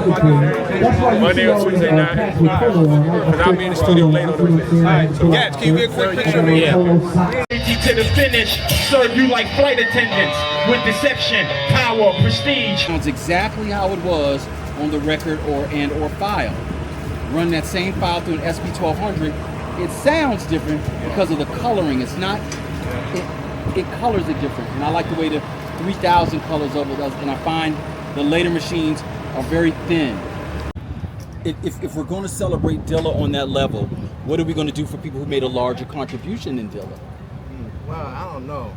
Monday or Tuesday night. Because I'll be in the studio late on those days. Alright, so Gats, can you get a quick picture of me? Yeah. To the finish, serve you like flight attendants with deception, power, prestige. Sounds exactly how it was on the record or file. Run that same file through an SP1200. It sounds different because of the coloring. It's not. It colors it different, and I like the way the 3000 colors over does. And I find the later machines are very thin. If we're going to celebrate Dilla on that level, what are we going to do for people who made a larger contribution than Dilla? Well, I don't know.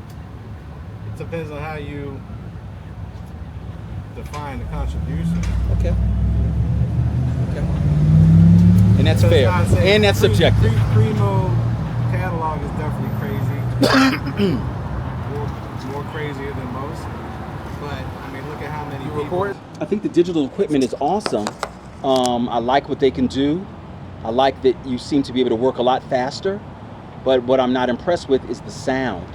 It depends on how you define the contribution. Okay. And that's fair. And that's subjective. Primo catalog is definitely crazy. more crazier than most. But I mean, look at how many people. I think the digital equipment is awesome. I like what they can do. I like that you seem to be able to work a lot faster. But what I'm not impressed with is the sound.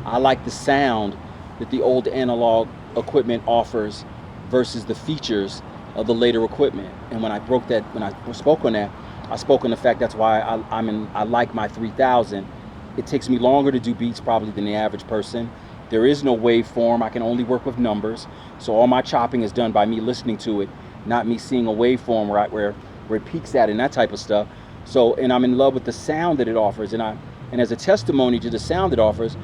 I like the sound that the old analog equipment offers versus the features of the later equipment. And when I spoke on that, I spoke on the fact that's why I like my 3000. It takes me longer to do beats probably than the average person. There is no waveform. I can only work with numbers. So all my chopping is done by me listening to it, not me seeing a waveform where it peaks at and that type of stuff. So, and I'm in love with the sound that it offers. And as a testimony to the sound it offers,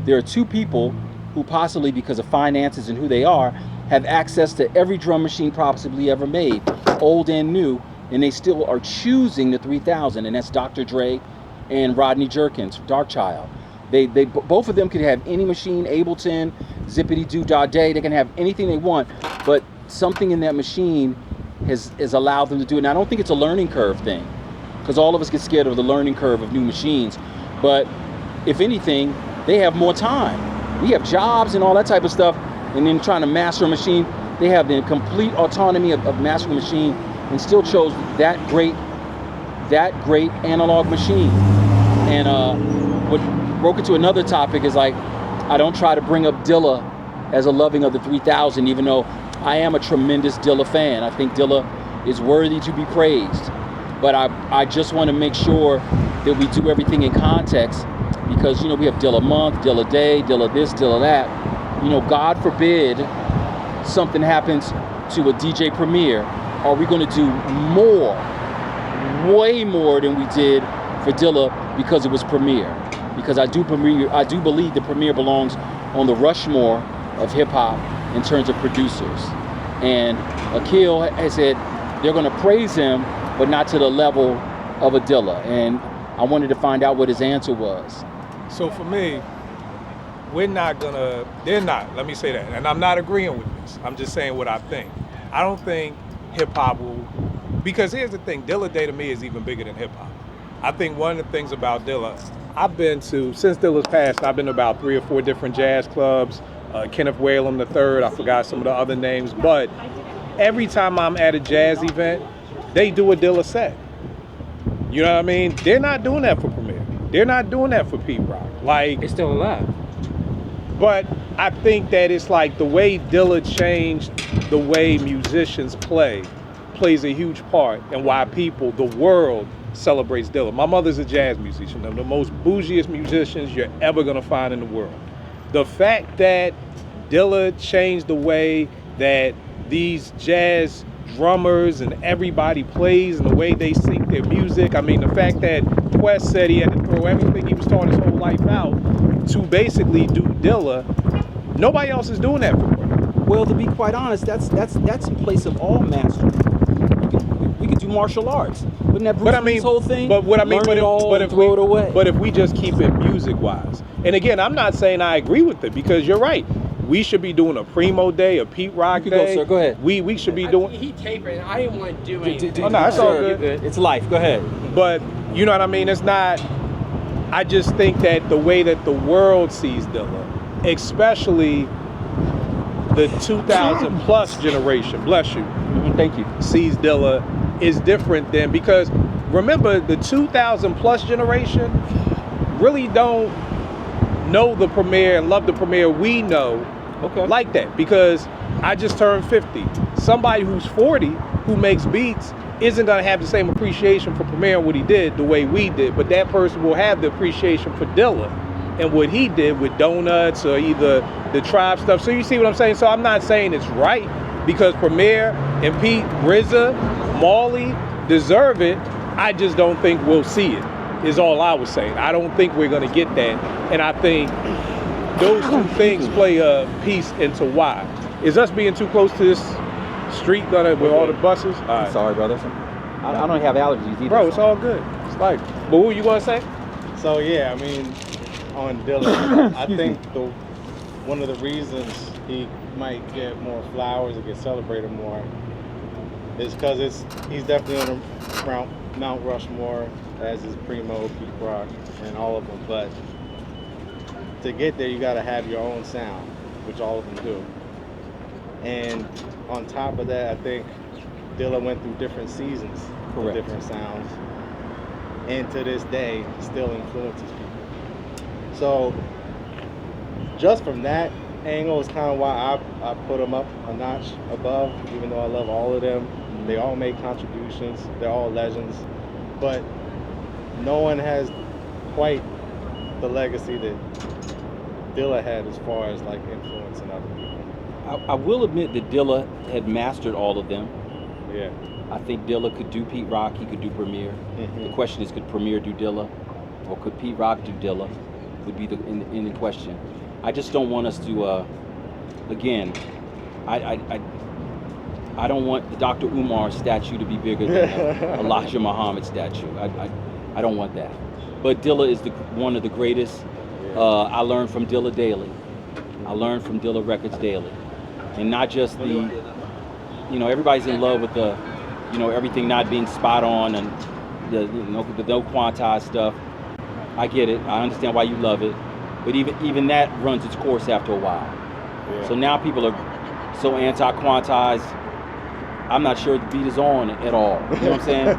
there are two people who possibly, because of finances and who they are, have access to every drum machine possibly ever made, old and new, and they still are choosing the 3000, and that's Dr. Dre and Rodney Jerkins, Darkchild. They both of them could have any machine, Ableton, Zippity Doo Dah Day, they can have anything they want, but something in that machine has allowed them to do it. And I don't think it's a learning curve thing, because all of us get scared of the learning curve of new machines. But if anything, they have more time. We have jobs and all that type of stuff, and then trying to master a machine, they have the complete autonomy of mastering a machine and still chose that great analog machine. And what broke into another topic is like, I don't try to bring up Dilla as a loving of the 3000, even though I am a tremendous Dilla fan. I think Dilla is worthy to be praised. But I just want to make sure that we do everything in context, because, you know, we have Dilla month, Dilla day, Dilla this, Dilla that. You know, God forbid something happens to a DJ Premier. Are we going to do more, way more than we did for Dilla because it was Premier? Because I do believe the Premier belongs on the Rushmore of hip hop in terms of producers. And Akil has said they're going to praise him, but not to the level of a Dilla. And I wanted to find out what his answer was. So for me, they're not, let me say that. And I'm not agreeing with this. I'm just saying what I think. I don't think hip hop will, because here's the thing, Dilla Day to me is even bigger than hip hop. I think one of the things about Dilla, since Dilla's passed, I've been to about 3 or 4 different jazz clubs, Kenneth Whalum III, I forgot some of the other names, but every time I'm at a jazz event, they do a Dilla set. You know what I mean? They're not doing that for Premier. They're not doing that for Pete Rock. Like, it's still alive. But I think that it's like the way Dilla changed the way musicians plays a huge part in why the world celebrates Dilla. My mother's a jazz musician, one of the most bougiest musicians you're ever gonna find in the world. The fact that Dilla changed the way that these jazz drummers and everybody plays and the way they sync their music. I mean, the fact that Quest said he had to throw everything he was taught his whole life out to basically do Dilla, nobody else is doing that for him. Well, to be quite honest, that's in place of all mastery. We could do martial arts. Wouldn't that Bruce Lee's whole thing? But what I mean, throw it away. But if we just keep it music-wise, and again, I'm not saying I agree with it, because you're right. We should be doing a Primo Day, a Pete Rock Day. Go, sir. Go ahead. We should be doing. He tapered, and I didn't want to do anything. Oh no, it's all good. It's life. Go ahead. But you know what I mean? It's not. I just think that the way that the world sees Dilla, especially the 2000 plus generation, bless you, thank you, sees Dilla is different than, because remember, the 2000 plus generation really don't know the Premier and love the Premier we know like that, because I just turned 50. Somebody who's 40 who makes beats isn't gonna have the same appreciation for Premier what he did the way we did, but that person will have the appreciation for Dilla and what he did with Donuts or either the Tribe stuff. So you see what I'm saying? So I'm not saying it's right because Premier and Pete, RZA, Marley deserve it. I just don't think we'll see it, is all I was saying. I don't think we're gonna get that. And I think those two things play a piece into why. Is us being too close to this street with all the buses? All right. Sorry, brother. I don't have allergies either. Bro, it's all good. It's like, but what were you gonna say? So yeah, I mean, on Dilla, I think one of the reasons he might get more flowers or get celebrated more is because he's definitely on the Mount Rushmore, as is Primo, Pete Rock, and all of them. But to get there, you got to have your own sound, which all of them do. And on top of that, I think Dilla went through different seasons with different sounds, and to this day still influences people. So just from that angle is kind of why I put him up a notch above, even though I love all of them. They all make contributions, they're all legends, but no one has quite the legacy that Dilla had as far as like influencing other people. I will admit that Dilla had mastered all of them. Yeah. I think Dilla could do Pete Rock, he could do Premier. Mm-hmm. The question is, could Premier do Dilla? Or could Pete Rock do Dilla? Would be in the question. I just don't want us to, again, I don't want the Dr. Umar statue to be bigger than Elijah Muhammad statue. I don't want that. But Dilla is one of the greatest. I learn from Dilla daily. I learn from Dilla Records daily. And not just everybody's in love with the, everything not being spot on and the no quantized stuff. I get it. I understand why you love it. But even that runs its course after a while. Yeah. So now people are so anti-quantized. I'm not sure the beat is on at all. You know what I'm saying?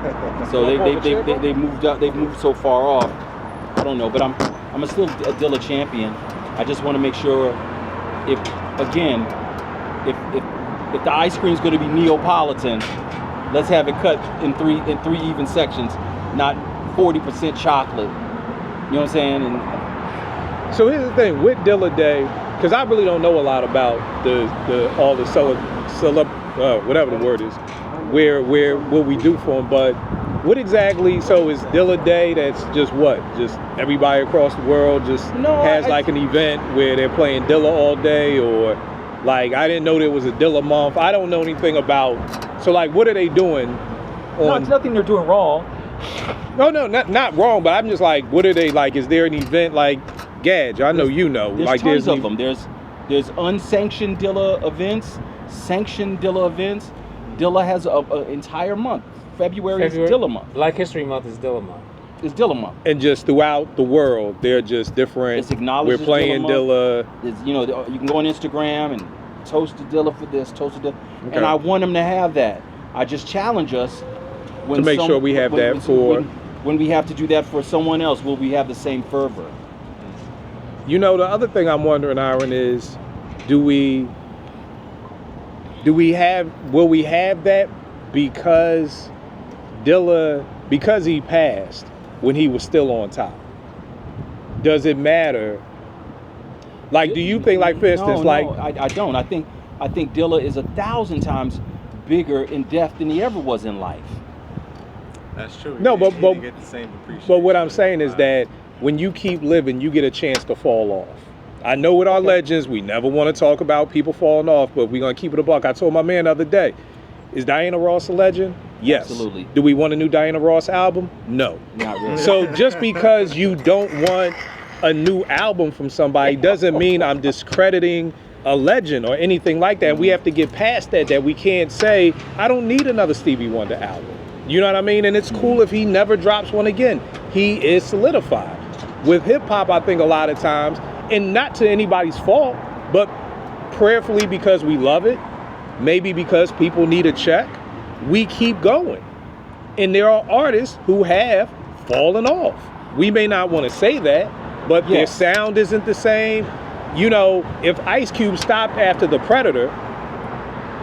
So they moved up. They've moved so far off. I don't know, but I'm still a Dilla champion. I just want to make sure if the ice cream is going to be Neapolitan, let's have it cut in three even sections, not 40% chocolate. You know what I'm saying? And so here's the thing with Dilla Day, because I really don't know a lot about all the whatever the word is, where what we do for him. But what exactly? So is Dilla Day? That's just what? Just everybody across the world just has like an event where they're playing Dilla all day, or like I didn't know there was a Dilla month. I don't know anything about. So like, what are they doing? No, it's nothing they're doing wrong. No, not wrong. But I'm just like, what are they like? Is there an event like Gadge? I know There's like tons of them. There's unsanctioned Dilla events, sanctioned Dilla events. Dilla has an entire month. February is Dilla month. Black History Month is Dilla month. It's Dilla month. And just throughout the world, they're just different. It's acknowledged. We're playing Dilla. You can go on Instagram and toast to Dilla for this, toast to Dilla. Okay. And I want them to have that. I just challenge us to make sure we have that for when we have to do that for someone else. Will we have the same fervor? The other thing I'm wondering, Aaron, is will we have that because he passed when he was still on top? Does it matter? Like, do you think, like, for instance, I don't. I think Dilla is 1,000 times bigger in depth than he ever was in life. That's true. No, he didn't get the same appreciation. But what I'm saying is that when you keep living, you get a chance to fall off. I know with our legends, we never want to talk about people falling off, but we're going to keep it a buck. I told my man the other day, is Diana Ross a legend? Yes. Absolutely. Do we want a new Diana Ross album? No. Not really. So just because you don't want a new album from somebody doesn't mean I'm discrediting a legend or anything like that. We have to get past that we can't say, I don't need another Stevie Wonder album. You know what I mean? And it's cool if he never drops one again. He is solidified. With hip hop, I think a lot of times, and not to anybody's fault, but prayerfully because we love it, maybe because people need a check, we keep going. And there are artists who have fallen off. We may not want to say that, but their sound isn't the same. If Ice Cube stopped after The Predator,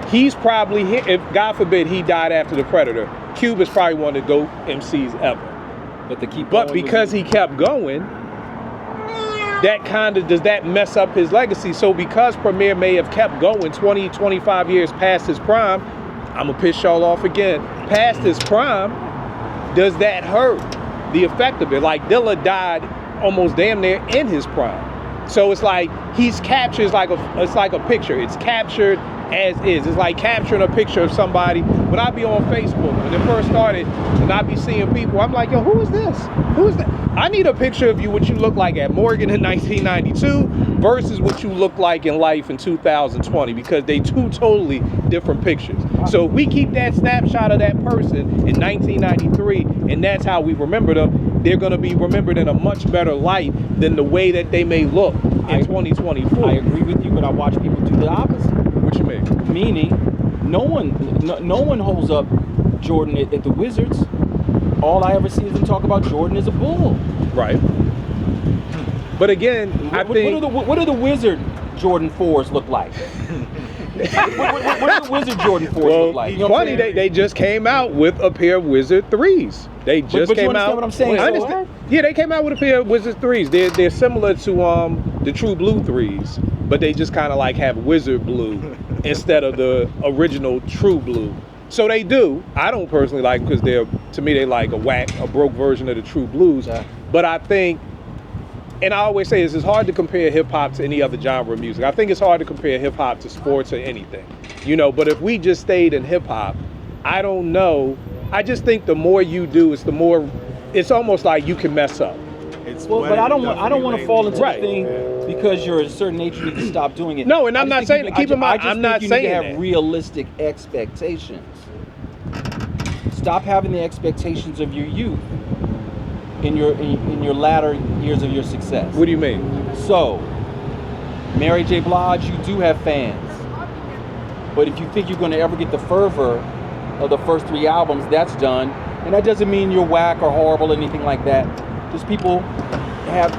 He's probably, if God forbid he died after the Predator, Cube is probably one of the GOAT MCs ever. But because he kept going, that kind of, does that mess up his legacy? So because Premier may have kept going 20, 25 years past his prime, I'm gonna piss y'all off again, past his prime, does that hurt the effect of it? Like Dilla died almost damn near in his prime. So it's like he's captured, it's like a picture. It's captured as is. It's like capturing a picture of somebody. When I be on Facebook, when it first started, and I be seeing people, I'm like, yo, who is this? Who is that? I need a picture of you, what you look like at Morgan in 1992 versus what you look like in life in 2020, because they two totally different pictures. So if we keep that snapshot of that person in 1993, and that's how we remember them, they're going to be remembered in a much better light than the way that they may look in 2024. I agree with you, but I watch people do the opposite. What you mean? Meaning, no one holds up Jordan at the Wizards. All I ever see is them talk about Jordan as a Bull. Right. But again, I think... What do the Wizard Jordan 4s look like? what do the Wizard Jordan 4s look like? You know funny, they just came out with a pair of Wizard 3s. They just but came you understand out. What I'm saying? I understand. Yeah, they came out with a pair of Wizard 3s. They're similar to the True Blue 3s, but they just kind of like have Wizard Blue instead of the original True Blue. So they do. I don't personally like them because to me they like a broke version of the True Blues. Yeah. But I think, and I always say this, it's hard to compare hip hop to any other genre of music. I think it's hard to compare hip hop to sports or anything, but if we just stayed in hip hop, I don't know. I just think the more you do, it's almost like you can mess up. But I don't want to fall into the thing because you're a certain age, you need to stop doing it. No, and I'm not saying that. Keep in mind, I'm not saying that. You need to have realistic expectations. Stop having the expectations of your youth in your latter years of your success. What do you mean? So, Mary J. Blige, you do have fans. But if you think you're going to ever get the fervor of the first 3 albums, that's done. And that doesn't mean you're whack or horrible or anything like that. Just people have,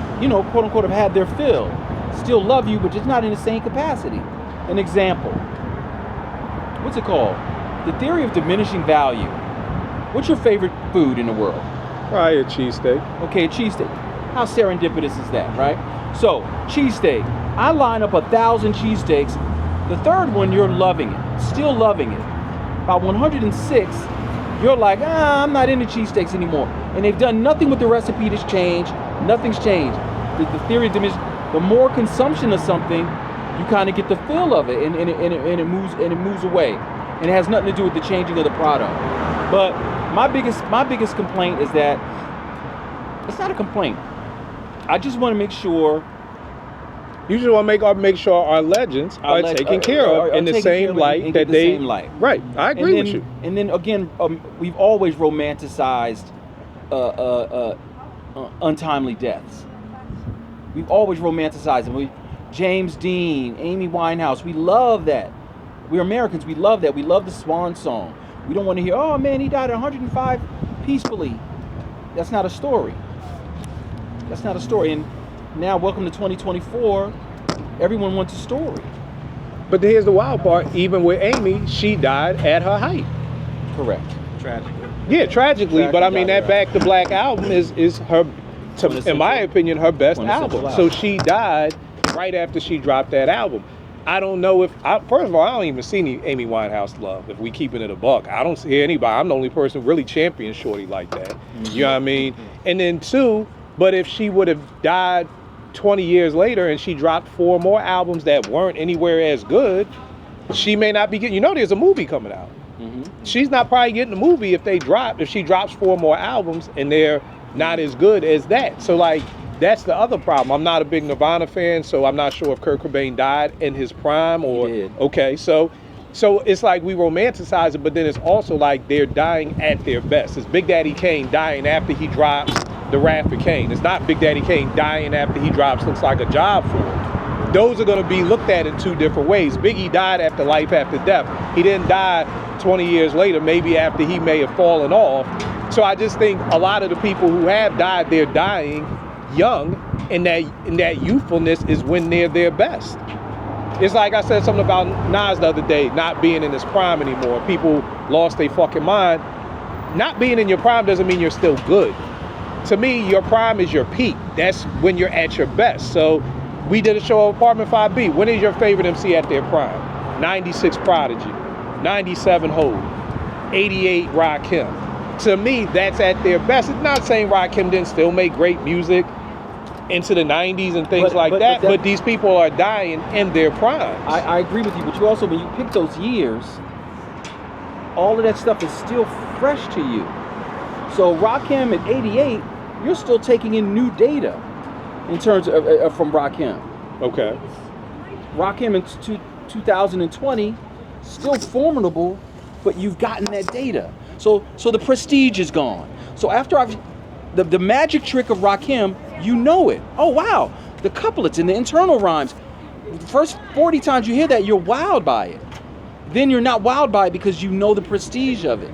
quote unquote, have had their fill. Still love you, but just not in the same capacity. An example. What's it called? The theory of diminishing value. What's your favorite food in the world? Probably a cheesesteak. Okay, a cheesesteak. How serendipitous is that, right? So, cheesesteak. I line up 1,000 cheesesteaks. The third one, you're loving it. Still loving it. By 106, you're like, I'm not into cheesesteaks anymore. And they've done nothing with the recipe that's changed. Nothing's changed. The theory of diminishing, the more consumption of something, you kind of get the feel of it, and it moves away. And it has nothing to do with the changing of the product. But my biggest complaint is that it's not a complaint. I just want to make sure. You just want to make sure our legends are taken care of in the same light that they. Right, I agree with you. And then again, we've always romanticized untimely deaths. We've always romanticized them. James Dean, Amy Winehouse, we love that. We're Americans, we love that. We love the swan song. We don't want to hear, oh man, he died at 105 peacefully. That's not a story. That's not a story. And now, welcome to 2024, everyone wants a story. But here's the wild part, even with Amy, she died at her height. Correct. Tragically. Yeah, tragically, but I mean, that Back to Black album is her, in my opinion, her best album. So she died right after she dropped that album. I don't know first of all, I don't even see any Amy Winehouse love. If we keeping it a buck, I don't see anybody. I'm the only person really champion Shorty like that. You know what I mean? And then 2, but if she would have died 20 years later and she dropped 4 more albums that weren't anywhere as good, she may not be getting, there's a movie coming out. Mm-hmm. She's not probably getting the movie if she drops 4 more albums and they're not as good as that. So that's the other problem. I'm not a big Nirvana fan, so I'm not sure if Kurt Cobain died in his prime or. He did. Okay, so it's like we romanticize it, but then it's also like they're dying at their best. It's Big Daddy Kane dying after he drops The Wrath of Kane. It's not Big Daddy Kane dying after he drops Looks Like a Job for Him. Those are going to be looked at in 2 different ways. Biggie died after life after death. He didn't die 20 years later, maybe after he may have fallen off. So I just think a lot of the people who have died, they're dying young, and that youthfulness is when they're their best. It's like I said something about Nas the other day, not being in his prime anymore. People lost their fucking mind. Not being in your prime doesn't mean you're still good. To me, your prime is your peak. That's when you're at your best. So we did a show of Apartment 5B. When is your favorite MC at their prime? 96 Prodigy, 97 Hov, 88 Rakim. To me, that's at their best. It's not saying Rakim didn't still make great music into the 90s and things but these people are dying in their primes. I agree with you, but you also, when you pick those years, all of that stuff is still fresh to you. So Rakim at 88, you're still taking in new data in terms of from Rakim. Okay. Rakim in 2020, still formidable, but you've gotten that data. So the prestige is gone. So after the magic trick of Rakim, you know it. Oh wow, the couplets and the internal rhymes. The first 40 times you hear that, you're wowed by it. Then you're not wowed by it because you know the prestige of it.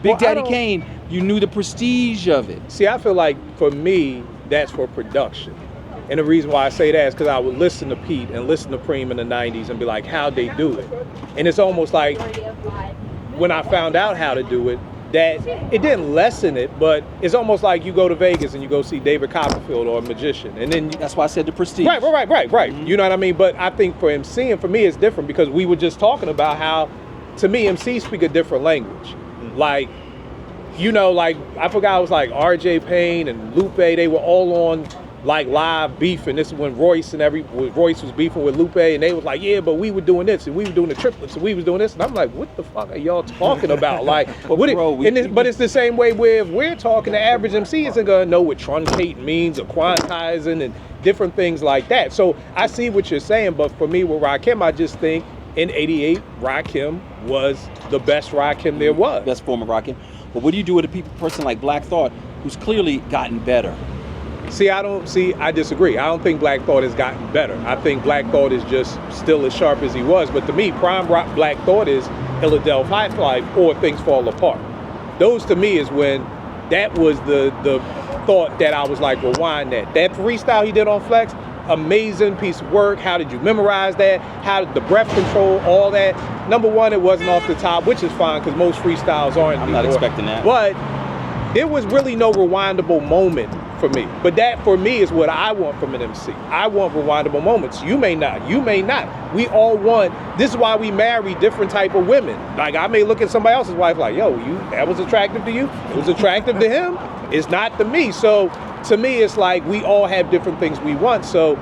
Big Daddy Kane, you knew the prestige of it. See, I feel like for me, that's for production. And the reason why I say that is because I would listen to Pete and listen to Preem in the 90s and be like, how'd they do it? And it's almost like when I found out how to do it, that it didn't lessen it, but it's almost like you go to Vegas and you go see David Copperfield or a magician, and then that's why I said the prestige. Right. Mm-hmm. You know what I mean? But I think for MCing, for me, it's different because we were just talking about how, to me, MCs speak a different language. Mm-hmm. Like, you know, like I forgot it was like RJ Payne and Lupe. They were all on like live beefing. This is when Royce was beefing with Lupe, and they was like, yeah, but we were doing this, and we were doing the triplets, and we was doing this, and I'm like, what the fuck are y'all talking about? Like, but it's the same way where if we're talking, the average MC isn't gonna know what truncating means or quantizing and different things like that. So I see what you're saying, but for me with Rakim, I just think in '88, Rakim was the best Rakim there was. Best form of Rakim. But what do you do with a person like Black Thought, who's clearly gotten better? I disagree. I don't think Black Thought has gotten better. I think Black Thought is just still as sharp as he was. But to me, prime rock Black Thought is Illadelph High Life or Things Fall Apart. Those to me is when that was the thought that I was like, rewind that. That freestyle he did on Flex, amazing piece of work. How did you memorize that? How did the breath control, all that? Number one, it wasn't off the top, which is fine because most freestyles aren't. I'm not expecting that. But there was really no rewindable moment for me. But that for me is what I want from an MC. I want rewindable moments. You may not. We all want, this is why we marry different type of women. Like I may look at somebody else's wife like, yo, that was attractive to you? It was attractive to him? It's not to me. So to me, it's like we all have different things we want. So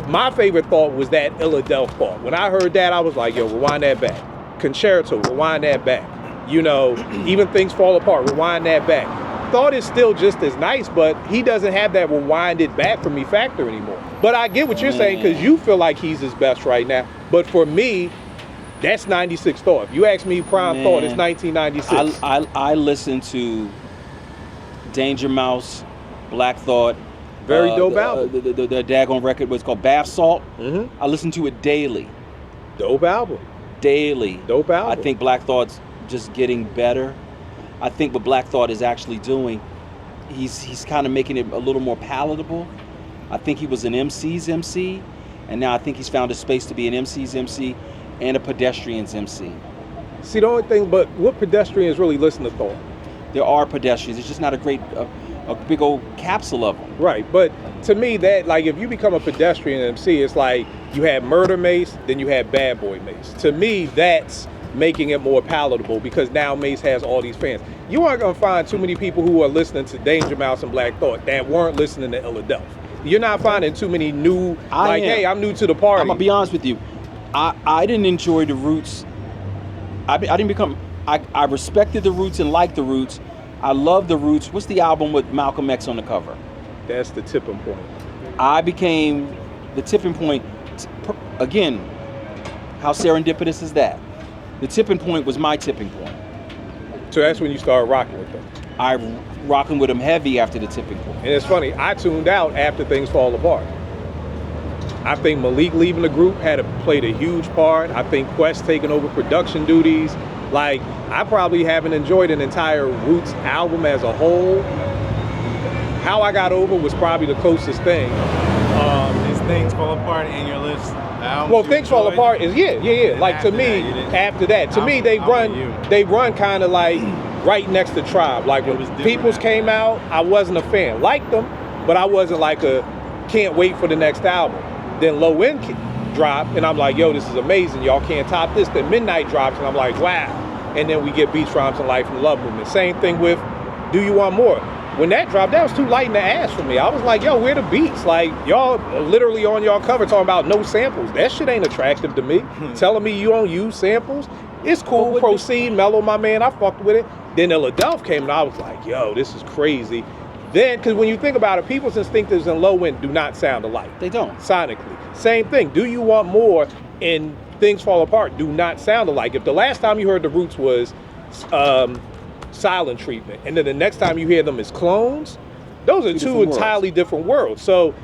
my favorite thought was that Illadelph thought. When I heard that, I was like, yo, rewind that back. Concerto, rewind that back. You know, even Things Fall Apart, rewind that back. Thought is still just as nice, but he doesn't have that rewind it back for me factor anymore. But I get what you're saying because you feel like he's his best right now. But for me, that's 96 Thought. If you ask me prime Thought, it's 1996. I listen to Danger Mouse, Black Thought. Very dope album. The daggone record was called Bath Salt. Mm-hmm. I listen to it daily. Dope album. Daily. Dope album. I think Black Thought's just getting better. I think what Black Thought is actually doing, he's kind of making it a little more palatable. I think he was an MC's MC, and now I think he's found a space to be an MC's MC and a pedestrian's MC. See, the only thing, but what pedestrians really listen to Thought? There are pedestrians. It's just not a big old capsule of them. Right, but to me, that, like, if you become a pedestrian MC, it's like you have Murder Mace, then you have Bad Boy Mace. To me, that's making it more palatable because now Mace has all these fans. You aren't gonna find too many people who are listening to Danger Mouse and Black Thought that weren't listening to Illadelph. You're not finding too many new, hey, I'm new to the party. I'm gonna be honest with you. I didn't enjoy the Roots. I respected the Roots and liked the Roots. I love the Roots. What's the album with Malcolm X on the cover? That's the tipping point. I became the tipping point. Again, how serendipitous is that? The tipping point was my tipping point. So that's when you started rocking with them. I rocking with them heavy after the tipping point. And it's funny, I tuned out after Things Fall Apart. I think Malik leaving the group played a huge part. I think Quest taking over production duties. Like, I probably haven't enjoyed an entire Roots album as a whole. How I Got Over was probably the closest thing. Is Things Fall Apart in your list? albums Well, you Things Fall enjoyed? Apart is yeah. And Like to after me, that, you didn't- after that, to me they I'm with you. run kind of like right next to Tribe. Like when was different Peoples after came that. out, I wasn't a fan. Liked them, but I wasn't like a can't wait for the next album. Then Low End dropped, and I'm like, yo, this is amazing. Y'all can't top this. Then Midnight drops, and I'm like, wow. And then we get Beats, Rhymes, and Life and Love Movement. Same thing with Do You Want More? When that dropped, that was too light in the ass for me. I was like, yo, where the beats? Like, y'all literally on y'all cover talking about no samples. That shit ain't attractive to me. Telling me you don't use samples. It's cool, proceed, mellow, my man. I fucked with it. Then Illadelph came, and I was like, yo, this is crazy. Then, because when you think about it, People's Instinctives and Low End do not sound alike. They don't. Sonically. Same thing. Do You Want More and Things Fall Apart do not sound alike. If the last time you heard the Roots was Silent Treatment, and then the next time you hear them is Clones, those are two entirely different worlds. So,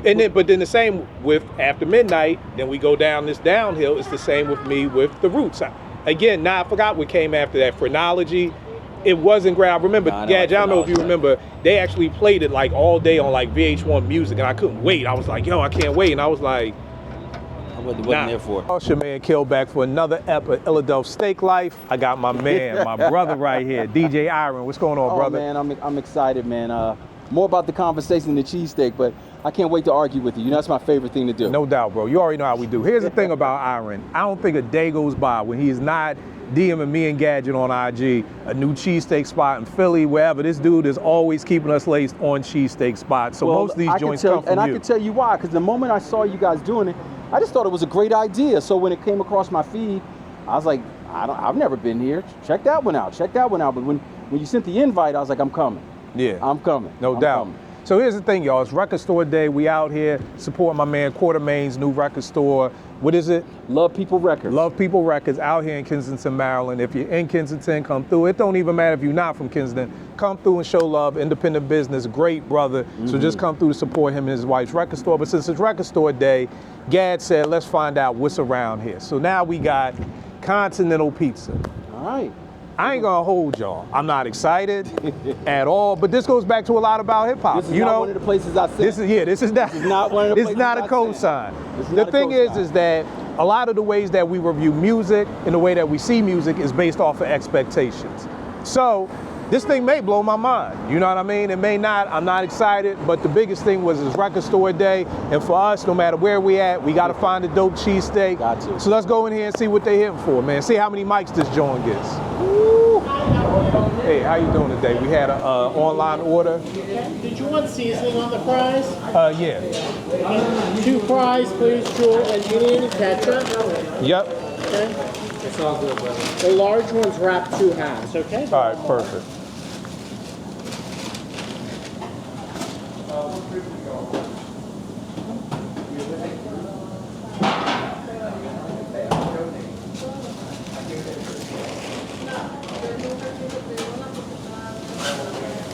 but then the same with After Midnight, then we go down this downhill. It's the same with me with the Roots. Again, now I forgot what came after that. Phrenology. It wasn't great. I remember, Gad, I don't know if you remember, they actually played it like all day on like VH1 Music, and I couldn't wait. I was like, yo, I can't wait. And I was like, I wasn't there for it. It's your man Kill back for another ep of Illadelph Steaklife. I got my man, my brother right here, DJ Iron. What's going on, brother? Man, I'm excited, man. More about the conversation than the cheesesteak, but I can't wait to argue with you. You know, that's my favorite thing to do. No doubt, bro. You already know how we do. Here's the thing about Iron. I don't think a day goes by when he's not DMing me and Gadget on IG, a new cheesesteak spot in Philly, wherever. This dude is always keeping us laced on cheesesteak spots. So most of these joints come from and you. I can tell you why, because the moment I saw you guys doing it, I just thought it was a great idea. So when it came across my feed, I was like, I've never been here. Check that one out. Check that one out. But when you sent the invite, I was like, I'm coming. Yeah. I'm coming. No doubt. Coming. So here's the thing, y'all. It's Record Store Day. We out here supporting my man Quartermain's new record store. What is it? Love People Records. Love People Records out here in Kensington, Maryland. If you're in Kensington, come through. It don't even matter if you're not from Kensington. Come through and show love. Independent business, great brother. So just come through to support him and his wife's record store. But since it's Record Store Day, Gad said, let's find out what's around here. So now we got Continental Pizza. All right. I ain't gonna hold y'all. I'm not excited at all, but this goes back to a lot about hip hop. This is not one of the places I said. This is not one of the It's not a places I cosign. The thing is that a lot of the ways that we review music and the way that we see music is based off of expectations. So this thing may blow my mind. You know what I mean? It may not. I'm not excited, but the biggest thing was it's Record Store Day, and for us, no matter where we at, we gotta find a dope cheesesteak. Got to. So let's go in here and see what they hitting for, man. See how many mics this joint gets. Hey, how you doing today? We had an online order. Did you want seasoning on the fries? Yeah. 2 fries, please, Jewel, onion and ketchup. Yep. Okay. It's all good, brother. The large one's wrapped 2 halves, okay? All right, perfect.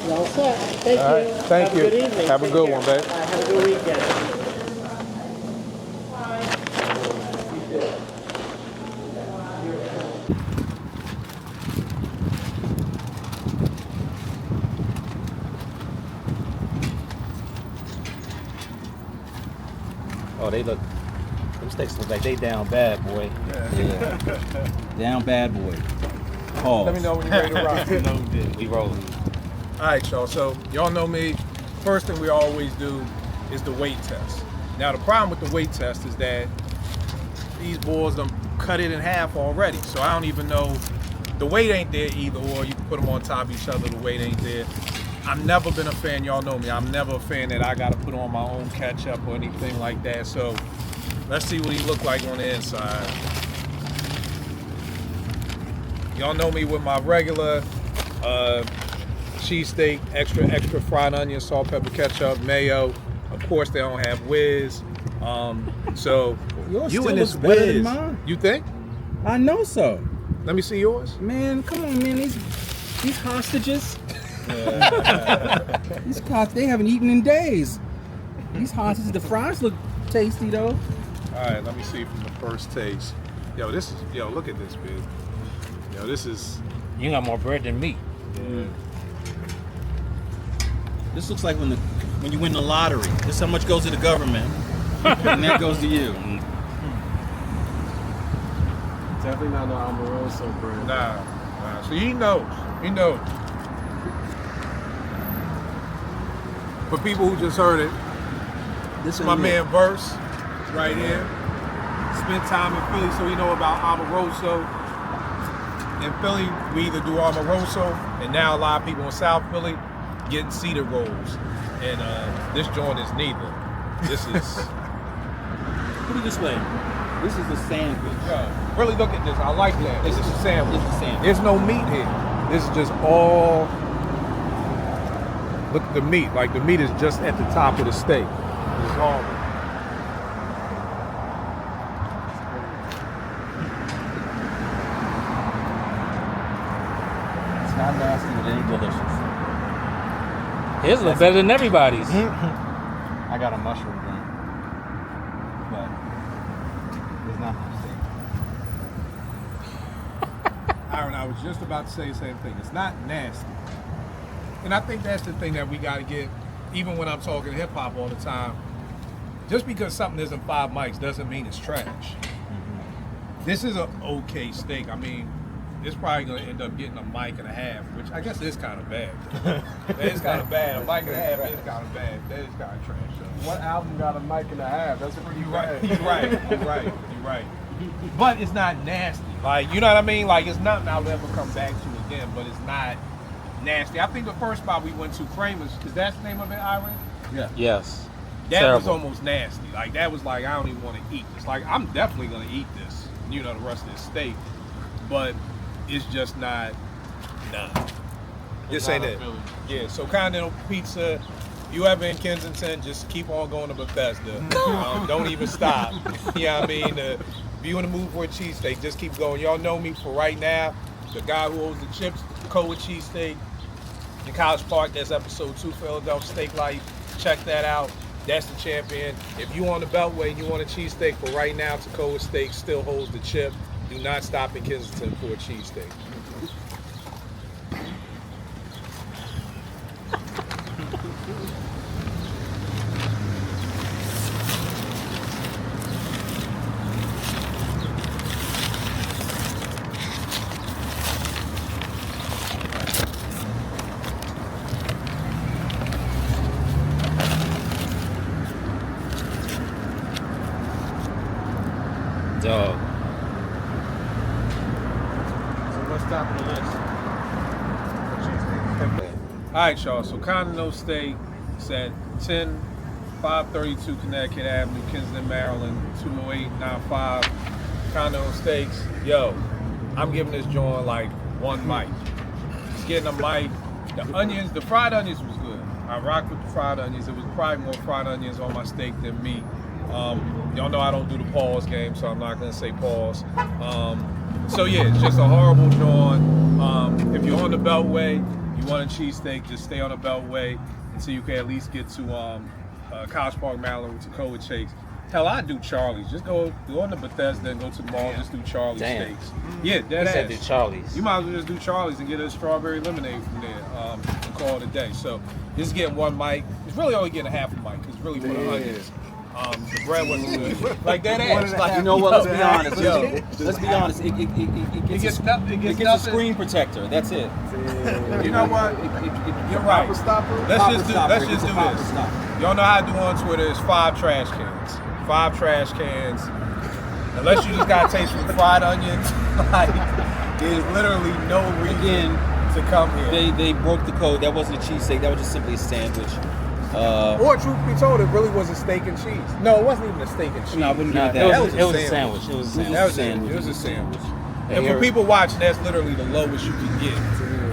You all set. Thank All right, you. thank you. Have a good evening. Have a Take good care. one, babe. Have a good weekend. Oh, them steaks look like they down bad, boy. Yeah. Down bad, boy. Pause. Let me know when you're ready to rock. We rolling. All right, y'all. So y'all know me. First thing we always do is the weight test. Now the problem with the weight test is that these boys done cut it in half already. So I don't even know. The weight ain't there either, or you can put them on top of each other. The weight ain't there. I've never been a fan. Y'all know me. I'm never a fan that I got to put on my own ketchup or anything like that. So let's see what he look like on the inside. Y'all know me with my regular cheesesteak, extra fried onion, salt, pepper, ketchup, mayo. Of course, they don't have whiz. So Yours you still and this looks better than whiz, mine. you think? I know so. Let me see yours. Man, come on, man. These hostages. These cops, they haven't eaten in days. These hostages, the fries look tasty though. All right, let me see from the first taste. Yo, look at this, big. Yo, this is. You got more bread than me. This looks like when you win the lottery. This how much goes to the government, and that goes to you. Definitely not no Amoroso bread. Nah. So he knows. He knows. For people who just heard it, this is my man Verse right here. Spent time in Philly, so we know about Amoroso. In Philly, we either do Amoroso, and now a lot of people in South Philly getting cedar rolls. And this joint is neither. This is... Put it this way. This is a sandwich. Yo, really look at this. I like that. This is a sandwich. It's a sandwich. There's no meat here. This is just all... Look at the meat. Like, the meat is just at the top of the steak. It's all... It's not nasty, but it ain't delicious. His look better than everybody's. I got a mushroom drink, but it's not my steak. Aaron, I was just about to say the same thing. It's not nasty. And I think that's the thing that we got to get, even when I'm talking hip hop all the time. Just because something isn't 5 mics doesn't mean it's trash. This is an okay steak. I mean, it's probably going to end up getting a mic and a half, which I guess is kind of bad. That is kind of bad. A mic and a half is kind of bad. That is kind of trash. So. What album got a mic and a half? That's pretty bad. You're right. But it's not nasty. Like, you know what I mean? Like, it's nothing I'll ever come back to again, but it's not nasty. I think the first spot we went to, Kramer's, is that the name of it, Iron? Yeah. Yes. That Terrible. was almost nasty. Like, that was like, I don't even want to eat this. Like, I'm definitely going to eat this, you know, the rest of this steak. But it's just not, This ain't it. Yeah, so Continental Pizza, you ever in Kensington, just keep on going to Bethesda. Don't even stop. You know what I mean? If you in the mood for a cheesesteak, just keep going. Y'all know me for right now. The guy who owns the chips, Coa Cheesesteak in College Park. That's episode 2 for Illadelph Steaklife. Check that out. That's the champion. If you on the Beltway and you want a cheesesteak, for right now, Toccoa Steak still holds the chip. Do not stop in Kensington for a cheesesteak. Dog. So what's top of the list? All right, y'all. So Continental Steak is at 10532 Connecticut Avenue, Kensington, Maryland, 20895. Continental Steaks. Yo, I'm giving this joint like 1 mic. Just getting a mic. The onions, the fried onions was good. I rocked with the fried onions. It was probably more fried onions on my steak than meat. Y'all know I don't do the pause game, so I'm not gonna say pause. So yeah, it's just a horrible joint. If you're on the Beltway, you want a cheesesteak, just stay on the Beltway until you can at least get to College Park, Maryland with Toccoa Shakes. Hell, I do Charlie's. Just go on to Bethesda and go to the mall. Just do Charlie's steaks. Yeah, He said do ass. Charlie's. You might as well just do Charlie's and get a strawberry lemonade from there and call it a day. So just getting 1 mic. It's really only getting a half a mic because it's really for the onions. The bread wasn't good. Like that ass. Like, You know what? Let's be honest. Yo. Let's be honest. It gets a nothing. screen protector. That's it. You know what? You're right. Let's just do this. Y'all know how I do on Twitter. It's 5 trash cans. 5 trash cans. Unless you just got a taste for fried onions, like there's literally no reason to come here. They broke the code. That wasn't a cheesesteak. That was just simply a sandwich. Or truth be told, it really was a steak and cheese. No, it wasn't even a steak and cheese. No, I wouldn't give it It that. was a sandwich. It was a sandwich. That was it. It was a sandwich. And for people watching, that's literally the lowest you can get.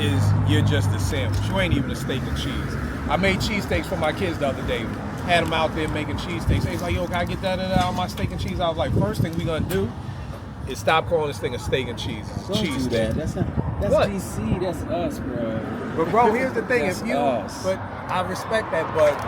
Is you're just a sandwich. You ain't even a steak and cheese. I made cheesesteaks for my kids the other day. Had them out there making cheesesteaks. They was like, yo, can I get that out of my steak and cheese? I was like, first thing we gonna do is stop calling this thing a steak and cheese. It's a Don't cheese do that. steak. That's What? DC. That's us, bro. But bro, here's the thing. That's If you, us. but I respect that. But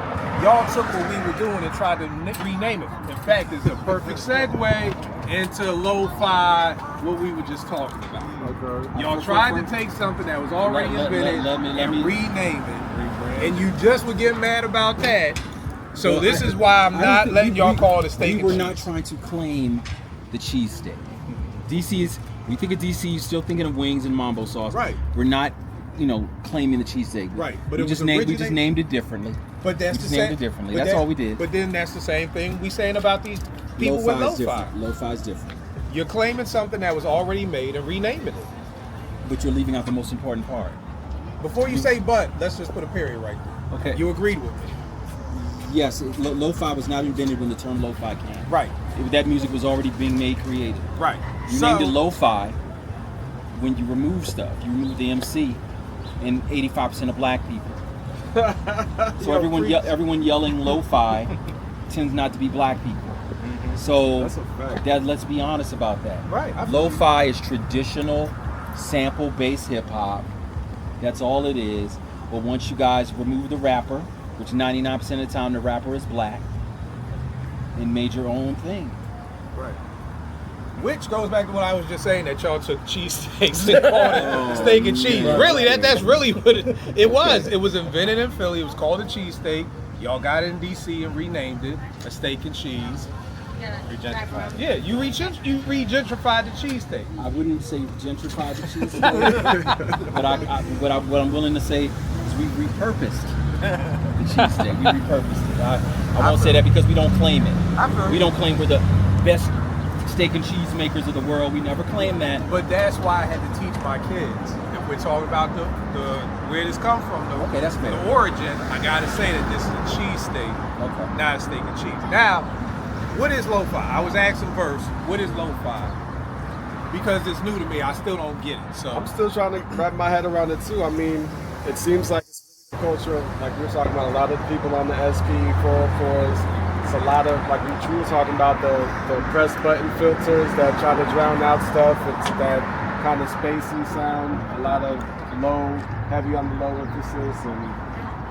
y'all took what we were doing and tried to rename it. In fact, it's a perfect segue into lo-fi, what we were just talking about. Okay. Y'all tried to take something that was already invented let me- and rename it, and you just were getting mad about that. So this is why I'm not letting y'all call it a steak We and were cheese. not trying to claim the cheesesteak. DC's We think of DC, you're still thinking of wings and mambo sauce. Right. We're not, claiming the cheesesteak. Right, but we it just was we just named it differently. But that's we the just same. named it differently. That's all we did. But then that's the same thing we saying about these people with lo-fi. Different. Lo-fi is different. You're claiming something that was already made and renaming it. But you're leaving out the most important part. Before you say but, let's just put a period right there. Okay. You agreed with me. Yes, lo-fi was not invented when the term lo-fi came. Right. That music was already being made, created. Right. You named it lo-fi when you remove stuff. You remove the MC and 85% of black people. So everyone yelling lo-fi tends not to be black people. Mm-hmm. So That's a fact. let's be honest about that. Right. Lo-fi is traditional sample-based hip-hop. That's all it is. But once you guys remove the rapper, which 99% of the time the rapper is black, and made your own thing. Right. Which goes back to what I was just saying, that y'all took cheesesteaks and called it steak and cheese. Really, that's really what it was. It was invented in Philly. It was called a cheesesteak. Y'all got it in DC and renamed it a steak and cheese. Regentrified. Yeah, you regentrified the cheesesteak. I wouldn't say gentrified the cheesesteak, but what I'm willing to say is we repurposed the cheesesteak. We repurposed it. I won't say that because we don't claim it. We don't claim we're the best steak and cheese makers of the world. We never claim that. But that's why I had to teach my kids. If we're talking about the where this come from, Okay, that's fair. the origin, I gotta say that this is a cheesesteak, Okay. not a steak and cheese. Now, what is lo-fi? I was asking first, what is lo-fi? Because it's new to me, I still don't get it. So I'm still trying to wrap my head around it too. I mean, it seems like it's really the culture, like we were talking about, a lot of people on the SP 404s. It's a lot of, like we were talking about, the press button filters that try to drown out stuff. It's that kind of spacey sound, a lot of heavy on the low emphasis, and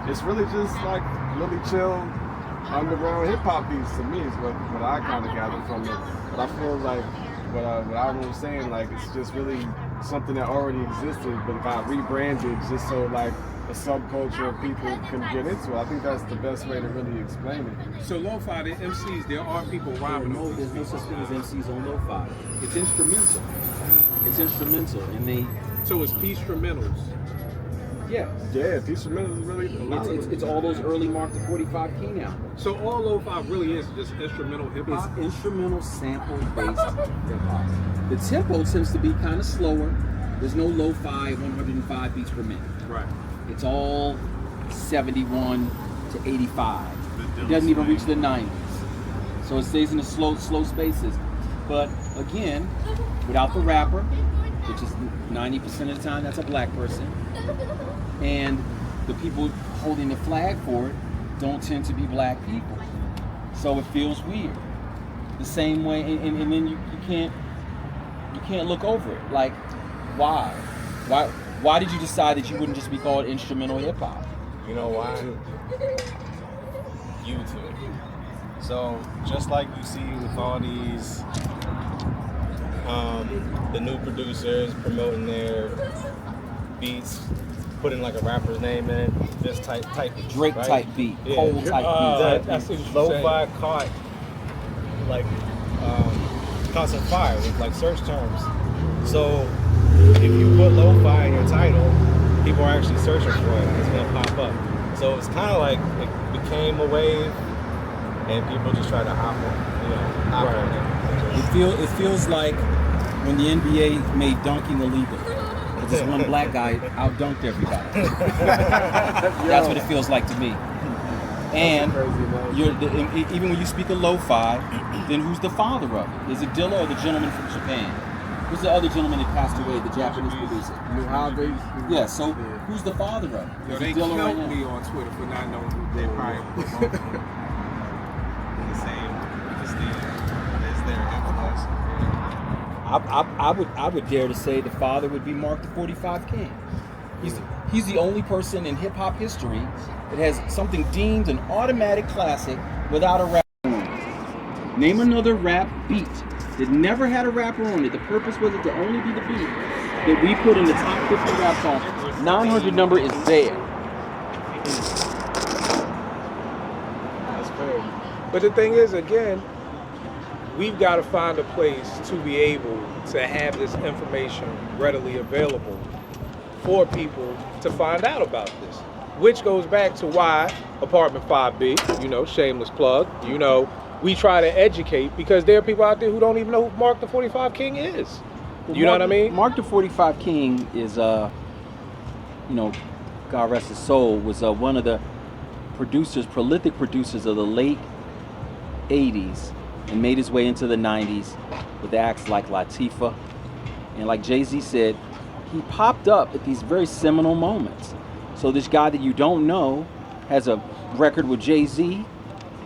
it's really just like really chill underground hip hop beats to me is what I kind of gather from it. But I feel like what I was saying, like it's just really something that already existed but got rebranded just so like a subculture of people can get into it. I think that's the best way to really explain it. So lo-fi, the MCs, there are people rhyming No, on there's no these such beats. thing as MCs on lo-fi. It's instrumental. It's instrumental, and they. So it's instrumentals. Yeah. Yeah, Peace of Minutes is really a lot of it. It's all those early Mark the 45 King albums. So all lo-fi really is just instrumental hip It's hop. instrumental sample-based hip-hop. The tempo tends to be kind of slower. There's no lo-fi 105 beats per minute. Right. It's all 71 to 85. It doesn't even reach the 90s. So it stays in the slow spaces. But again, without the rapper, which is 90% of the time, that's a black person. And the people holding the flag for it don't tend to be black people. So it feels weird. The same way, and then you can't look over it. Like, why? Why did you decide that you wouldn't just be called instrumental hip hop? You know why? YouTube. So just like you see with all these the new producers promoting their beats, putting like a rapper's name in it, this type beat, Drake right? type beat, Yeah. Cole type beat. That's what you're Lo-fi caught caught some fire with like search terms. So if you put lo-fi in your title, people are actually searching for it and it's gonna pop up. So it's kind of like it became a wave and people just try to hop on it. It feels like when the NBA made dunking illegal. But this one black guy out-dunked everybody. That's what it feels like to me. And even when you speak of lo-fi, then who's the father of it? Is it Dilla or the gentleman from Japan? Who's the other gentleman that passed away, the Japanese producer? Mojave. Yeah, so who's the father of it? Yo, Is they it Dilla right killed now? me on Twitter for not knowing who they probably promote. The same as their influence. I would dare to say the father would be Mark the 45 King. He's the only person in hip hop history that has something deemed an automatic classic without a rapper on it. Name another rap beat that never had a rapper on it. The purpose was it to only be the beat that we put in the top 50 rap songs. 900 number is there. That's crazy. But the thing is, again, we've got to find a place to be able to have this information readily available for people to find out about this. Which goes back to why Apartment 5B, you know, shameless plug, you know, we try to educate because there are people out there who don't even know who Mark the 45 King is. You know what I mean? Mark the 45 King is, you know, God rest his soul, was one of the prolific producers of the late 80s and made his way into the 90s with acts like Latifah. And like Jay-Z said, he popped up at these very seminal moments. So this guy that you don't know has a record with Jay-Z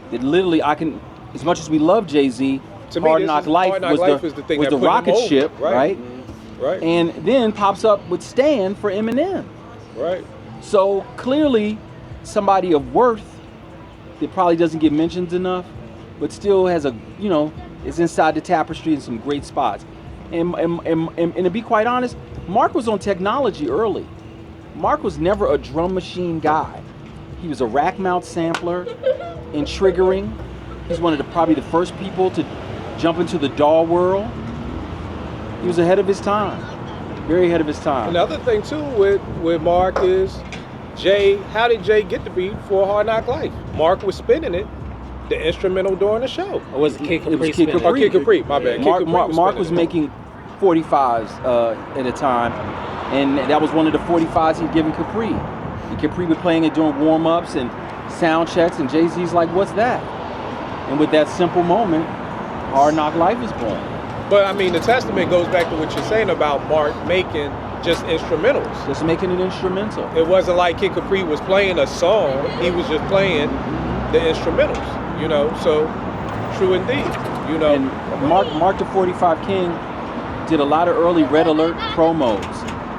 that literally as much as we love Jay-Z, Hard Knock Life was the rocket ship, right? Mm-hmm. Right. And then pops up with Stan for Eminem. Right. So clearly somebody of worth that probably doesn't get mentioned enough, but still has is inside the tapestry in some great spots. And to be quite honest, Mark was on technology early. Mark was never a drum machine guy. He was a rack mount sampler and triggering. He's one of probably the first people to jump into the DAW world. He was ahead of his time, very ahead of his time. Another thing too with Mark is how did Jay get the beat for Hard Knock Life? Mark was spinning it, the instrumental during the show. Or was it Kid Capri? Kid Capri. Or Kid Capri, my bad. Mark was making 45s at a time, and that was one of the 45s he'd given Capri. And Capri was playing it during warm-ups and sound checks, and Jay-Z's like, what's that? And with that simple moment, Hard Knock Life is born. But I mean, the testament goes back to what you're saying about Mark making just instrumentals. Just making it instrumental. It wasn't like Kid Capri was playing a song, he was just playing the instrumentals, you know, so true indeed, you know. And Mark the 45 King did a lot of early Red Alert promos.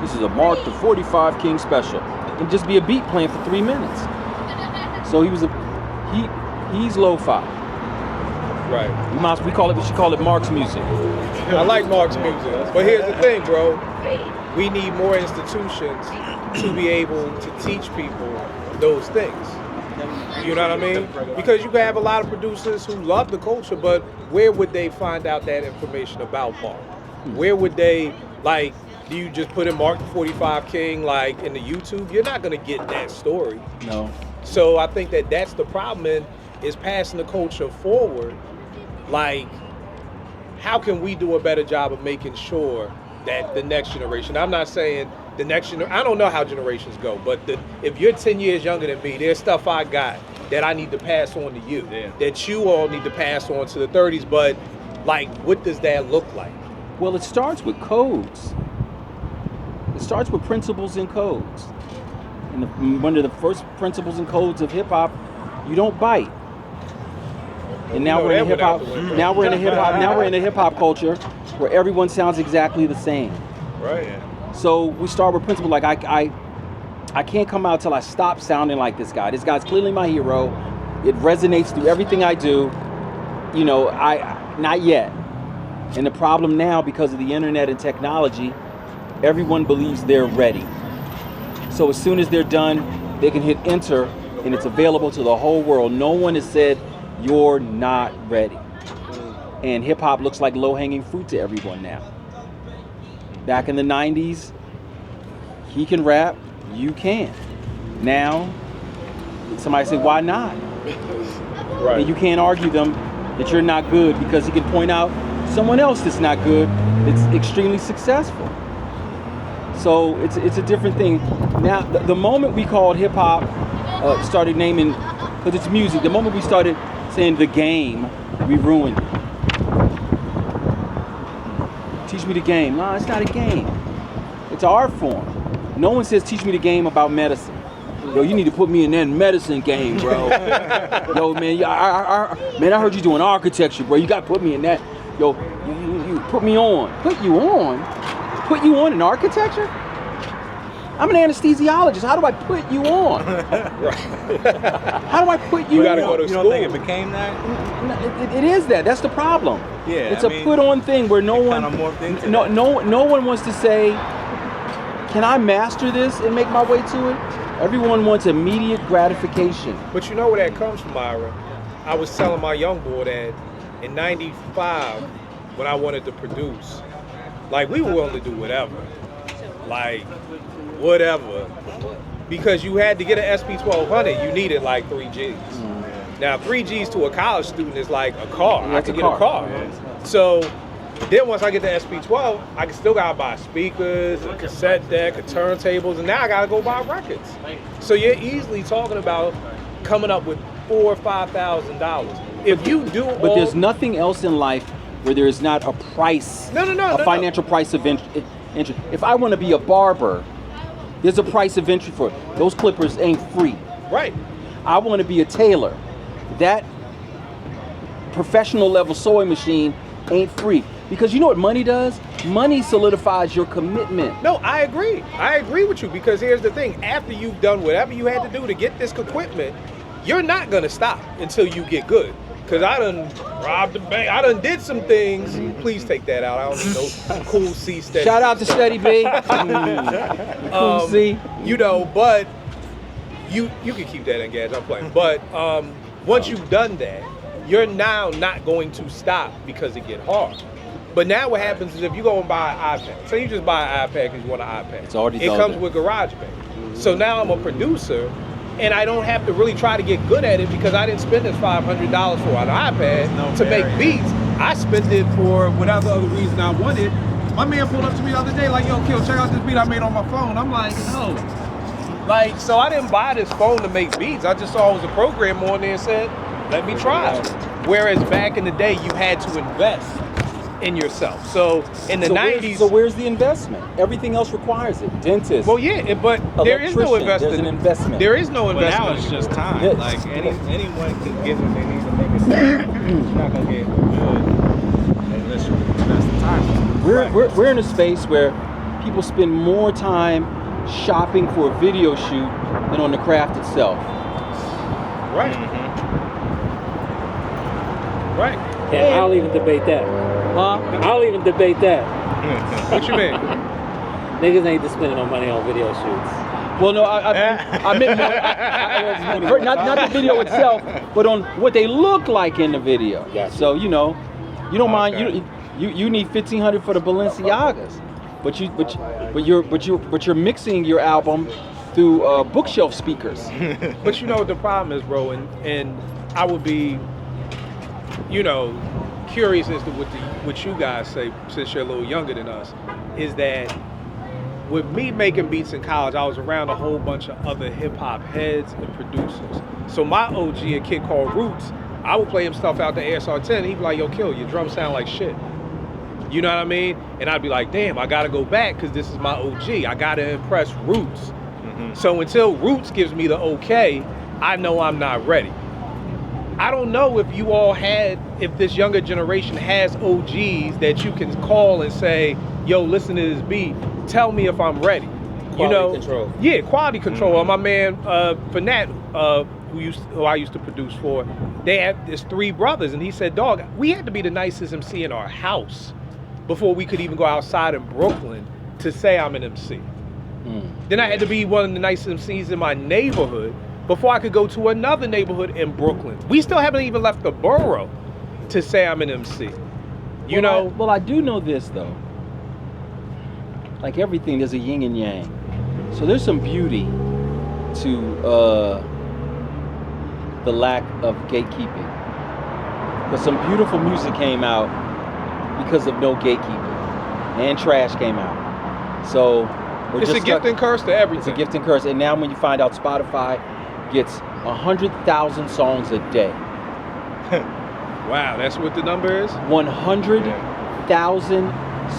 This is a Mark the 45 King special. And just be a beat playing for 3 minutes. So he's lo-fi. Right. We should call it Mark's music. I like Mark's music. But here's the thing, bro. We need more institutions to be able to teach people those things. You know what I mean? Because you can have a lot of producers who love the culture, but where would they find out that information about Mark? Where would they, like, do you just put in Mark the 45 King, like, in the YouTube? You're not going to get that story. No. So I think that's the problem is passing the culture forward. Like, how can we do a better job of making sure that the next generation, I'm not saying the next generation, I don't know how generations go, but if you're 10 years younger than me, there's stuff I got that I need to pass on to you, that you all need to pass on to the 30s, but like, what does that look like? Well, it starts with codes. It starts with principles and codes. And one of the first principles and codes of hip hop, you don't bite. And now we're in hip hop. Now we're in a hip hop culture where everyone sounds exactly the same. Right. So we start with principle like I can't come out till I stop sounding like this guy. This guy's clearly my hero. It resonates through everything I do. You know, not yet. And the problem now, because of the internet and technology, everyone believes they're ready. So as soon as they're done, they can hit enter and it's available to the whole world. No one has said you're not ready. And hip hop looks like low-hanging fruit to everyone now. Back in the 90s, he can rap, you can't. Now, somebody said, why not? Right. And you can't argue them that you're not good because he can point out someone else that's not good that's extremely successful. So it's a different thing. Now, the moment we called hip hop, started naming, because it's music, the moment we started saying the game, we ruined it. Teach me the game. No, it's not a game. It's an art form. No one says teach me the game about medicine. Yo, you need to put me in that medicine game, bro. Yo, man, I heard you doing architecture, bro. You got to put me in that. Yo, you put me on. Put you on? Put you on in architecture? I'm an anesthesiologist. How do I put you on? How do I put you on? You gotta go to school. You don't think it became that? It is that. That's the problem. Yeah, it's a put-on thing where no one wants to say, can I master this and make my way to it? Everyone wants immediate gratification. But you know where that comes from, Ira? I was telling my young boy that in '95, when I wanted to produce, like we were willing to do whatever, like whatever, because you had to get an SP 1200, you needed like 3 Gs. Now 3 Gs to a college student is like a car. I could get a car. So then once I get the SP12, I can still gotta buy speakers, a cassette deck, a turntables, and now I gotta go buy records. So you're easily talking about coming up with $4,000 or $5,000. If you do, But there's nothing else in life where there is not a price, a financial price of entry. If I want to be a barber, there's a price of entry for it. Those clippers ain't free. Right. I want to be a tailor. That professional level sewing machine ain't free. Because you know what money does? Money solidifies your commitment. No, I agree. I agree with you, because here's the thing. After you've done whatever you had to do to get this equipment, you're not going to stop until you get good. Because I done robbed the bank. I done did some things. Please take that out. I don't know. Cool C Steady. Shout out to Steady B. Cool C. You know, but you can keep that engaged. I'm playing. But once you've done that, you're now not going to stop because it get hard. But now what happens is if you go and buy an iPad, say you just buy an iPad because you want an iPad. It's already It done comes there. with GarageBand. So now I'm a producer, and I don't have to really try to get good at it because I didn't spend this $500 for an iPad to make beats. I spent it for whatever other reason I wanted. My man pulled up to me the other day like, yo, Kill, check out this beat I made on my phone. I'm like, no. Like, so I didn't buy this phone to make beats. I just saw it was a program on there and said, let me try it. Whereas back in the day, you had to invest in yourself. So in the 90s. So where's the investment? Everything else requires it. Dentist. Well, yeah, but there is no investment. There's an investment. There is no But investment. now it's just time. Yes. Like anyone can get what they need to make it sound. You're not gonna get good unless you invest the time. We're in a space where people spend more time shopping for a video shoot than on the craft itself. Right. Right. Yeah, I'll even debate that. Huh? I'll even debate that. What you mean? Niggas ain't just spending no money on video shoots. Well, no, I meant more, not the video itself, but on what they look like in the video. Gotcha. So you know, you don't mind you need $1,500 for the Balenciagas, but you're mixing your album through bookshelf speakers. But you know what the problem is, bro, and I would be, you know, curious as to what you guys say, since you're a little younger than us, is that with me making beats in college, I was around a whole bunch of other hip hop heads and producers. So my OG, a kid called Roots, I would play him stuff out the ASR 10. He'd be like, yo, Kill, your drums sound like shit. You know what I mean? And I'd be like, damn, I gotta go back because this is my OG. I gotta impress Roots. So until Roots gives me the okay, I know I'm not ready. I don't know if you all if this younger generation has OGs that you can call and say, yo, listen to this beat, tell me if I'm ready. Quality control. Yeah, quality control. Or my man Fanat, who I used to produce for, they had this 3 brothers, and he said, dog, we had to be the nicest MC in our house before we could even go outside in Brooklyn to say I'm an MC. Then I had to be one of the nicest MCs in my neighborhood before I could go to another neighborhood in Brooklyn. We still haven't even left the borough to say I'm an MC. Well, I do know this though. Like everything, there's a yin and yang. So there's some beauty to the lack of gatekeeping. Because some beautiful music came out because of no gatekeeping, and trash came out. So it's a gift and curse to everything. It's a gift and curse. And now when you find out Spotify gets 100,000 songs a day. Wow, that's what the number is? 100,000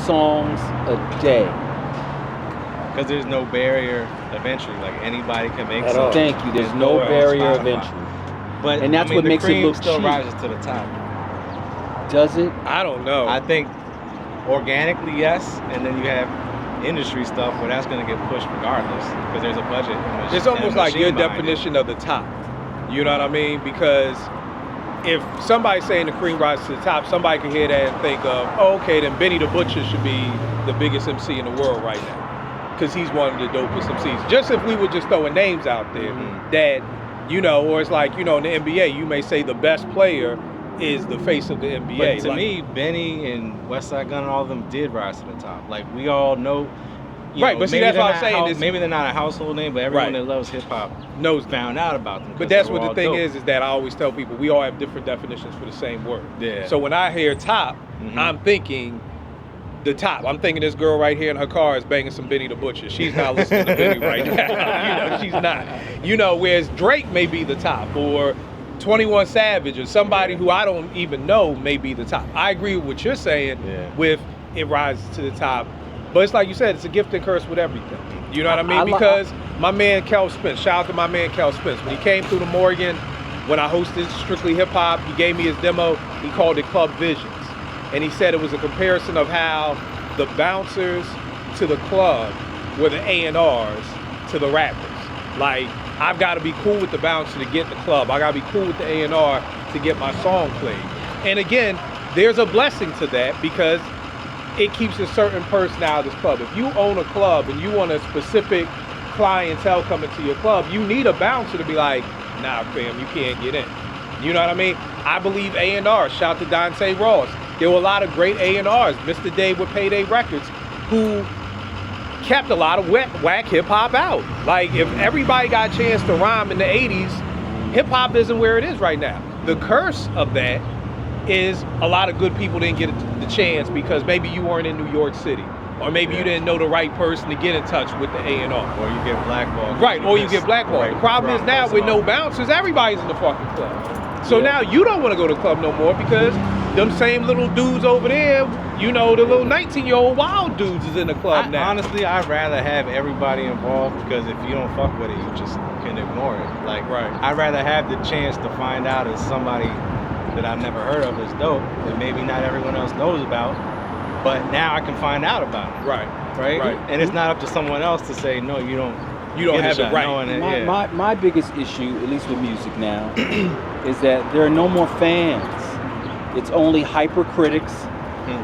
songs a day. Because there's no barrier of entry. Like anybody can make At all. songs. Thank you. There's no barrier of entry. But And that's what makes it look the cream still cheap. rises to the top. Does it? I don't know. I think organically, yes, and then you have industry stuff where that's going to get pushed regardless because there's a budget. It's almost like your definition of the top. You know what I mean? Because if somebody's saying the cream rises to the top, somebody can hear that and think of, oh, okay, then Benny the Butcher should be the biggest MC in the world right now because he's one of the dopest MCs. Just if we were just throwing names out there that, you know, or it's like, you know, in the NBA, you may say the best player is the face of the NBA. But to Like, me, Benny and Westside Gunn and all of them did rise to the top. Like, we all know. Right, but see, that's what I'm saying is- maybe they're not a household name, but everyone Right. that loves hip hop knows found out about them. 'cause But that's they were what the all thing dope. is that I always tell people we all have different definitions for the same word. Yeah. So when I hear top, I'm thinking the top. I'm thinking this girl right here in her car is banging some Benny the Butcher. She's not listening to Benny right now. She's not. Whereas Drake may be the top, or 21 Savage, or somebody who I don't even know may be the top. I agree with what you're saying with it rises to the top. But it's like you said, it's a gift and curse with everything. You know what I mean? Because my man Kel Spence, shout out to my man Kel Spence. When he came through to Morgan, when I hosted Strictly Hip Hop, he gave me his demo. He called it Club Visions. And he said it was a comparison of how the bouncers to the club were the A&Rs to the rappers. Like, I've got to be cool with the bouncer to get in the club. I got to be cool with the A&R to get my song played. And again, there's a blessing to that because it keeps a certain person out of this club. If you own a club and you want a specific clientele coming to your club, you need a bouncer to be like, nah, fam, you can't get in. You know what I mean? I believe A&R. Shout to Dante Ross. There were a lot of great A&Rs. Mr. Dave with Payday Records, who kept a lot of whack hip-hop out. Like, if everybody got a chance to rhyme in the 80s, hip-hop isn't where it is right now. The curse of that is a lot of good people didn't get the chance because maybe you weren't in New York City, or maybe you didn't know the right person to get in touch with the A&R. Or you get blackballed. Right, or you get blackballed. The problem is now with no bouncers, everybody's in the fucking club. So now you don't want to go to the club no more because them same little dudes over there, the little 19-year-old wild dudes is in the club now. Honestly, I'd rather have everybody involved because if you don't fuck with it, you just can ignore it. Like, I'd rather have the chance to find out if somebody that I've never heard of is dope that maybe not everyone else knows about, but now I can find out about it. Right. And it's not up to someone else to say, no, you don't have it right. My biggest issue, at least with music now, is that there are no more fans. It's only hypercritics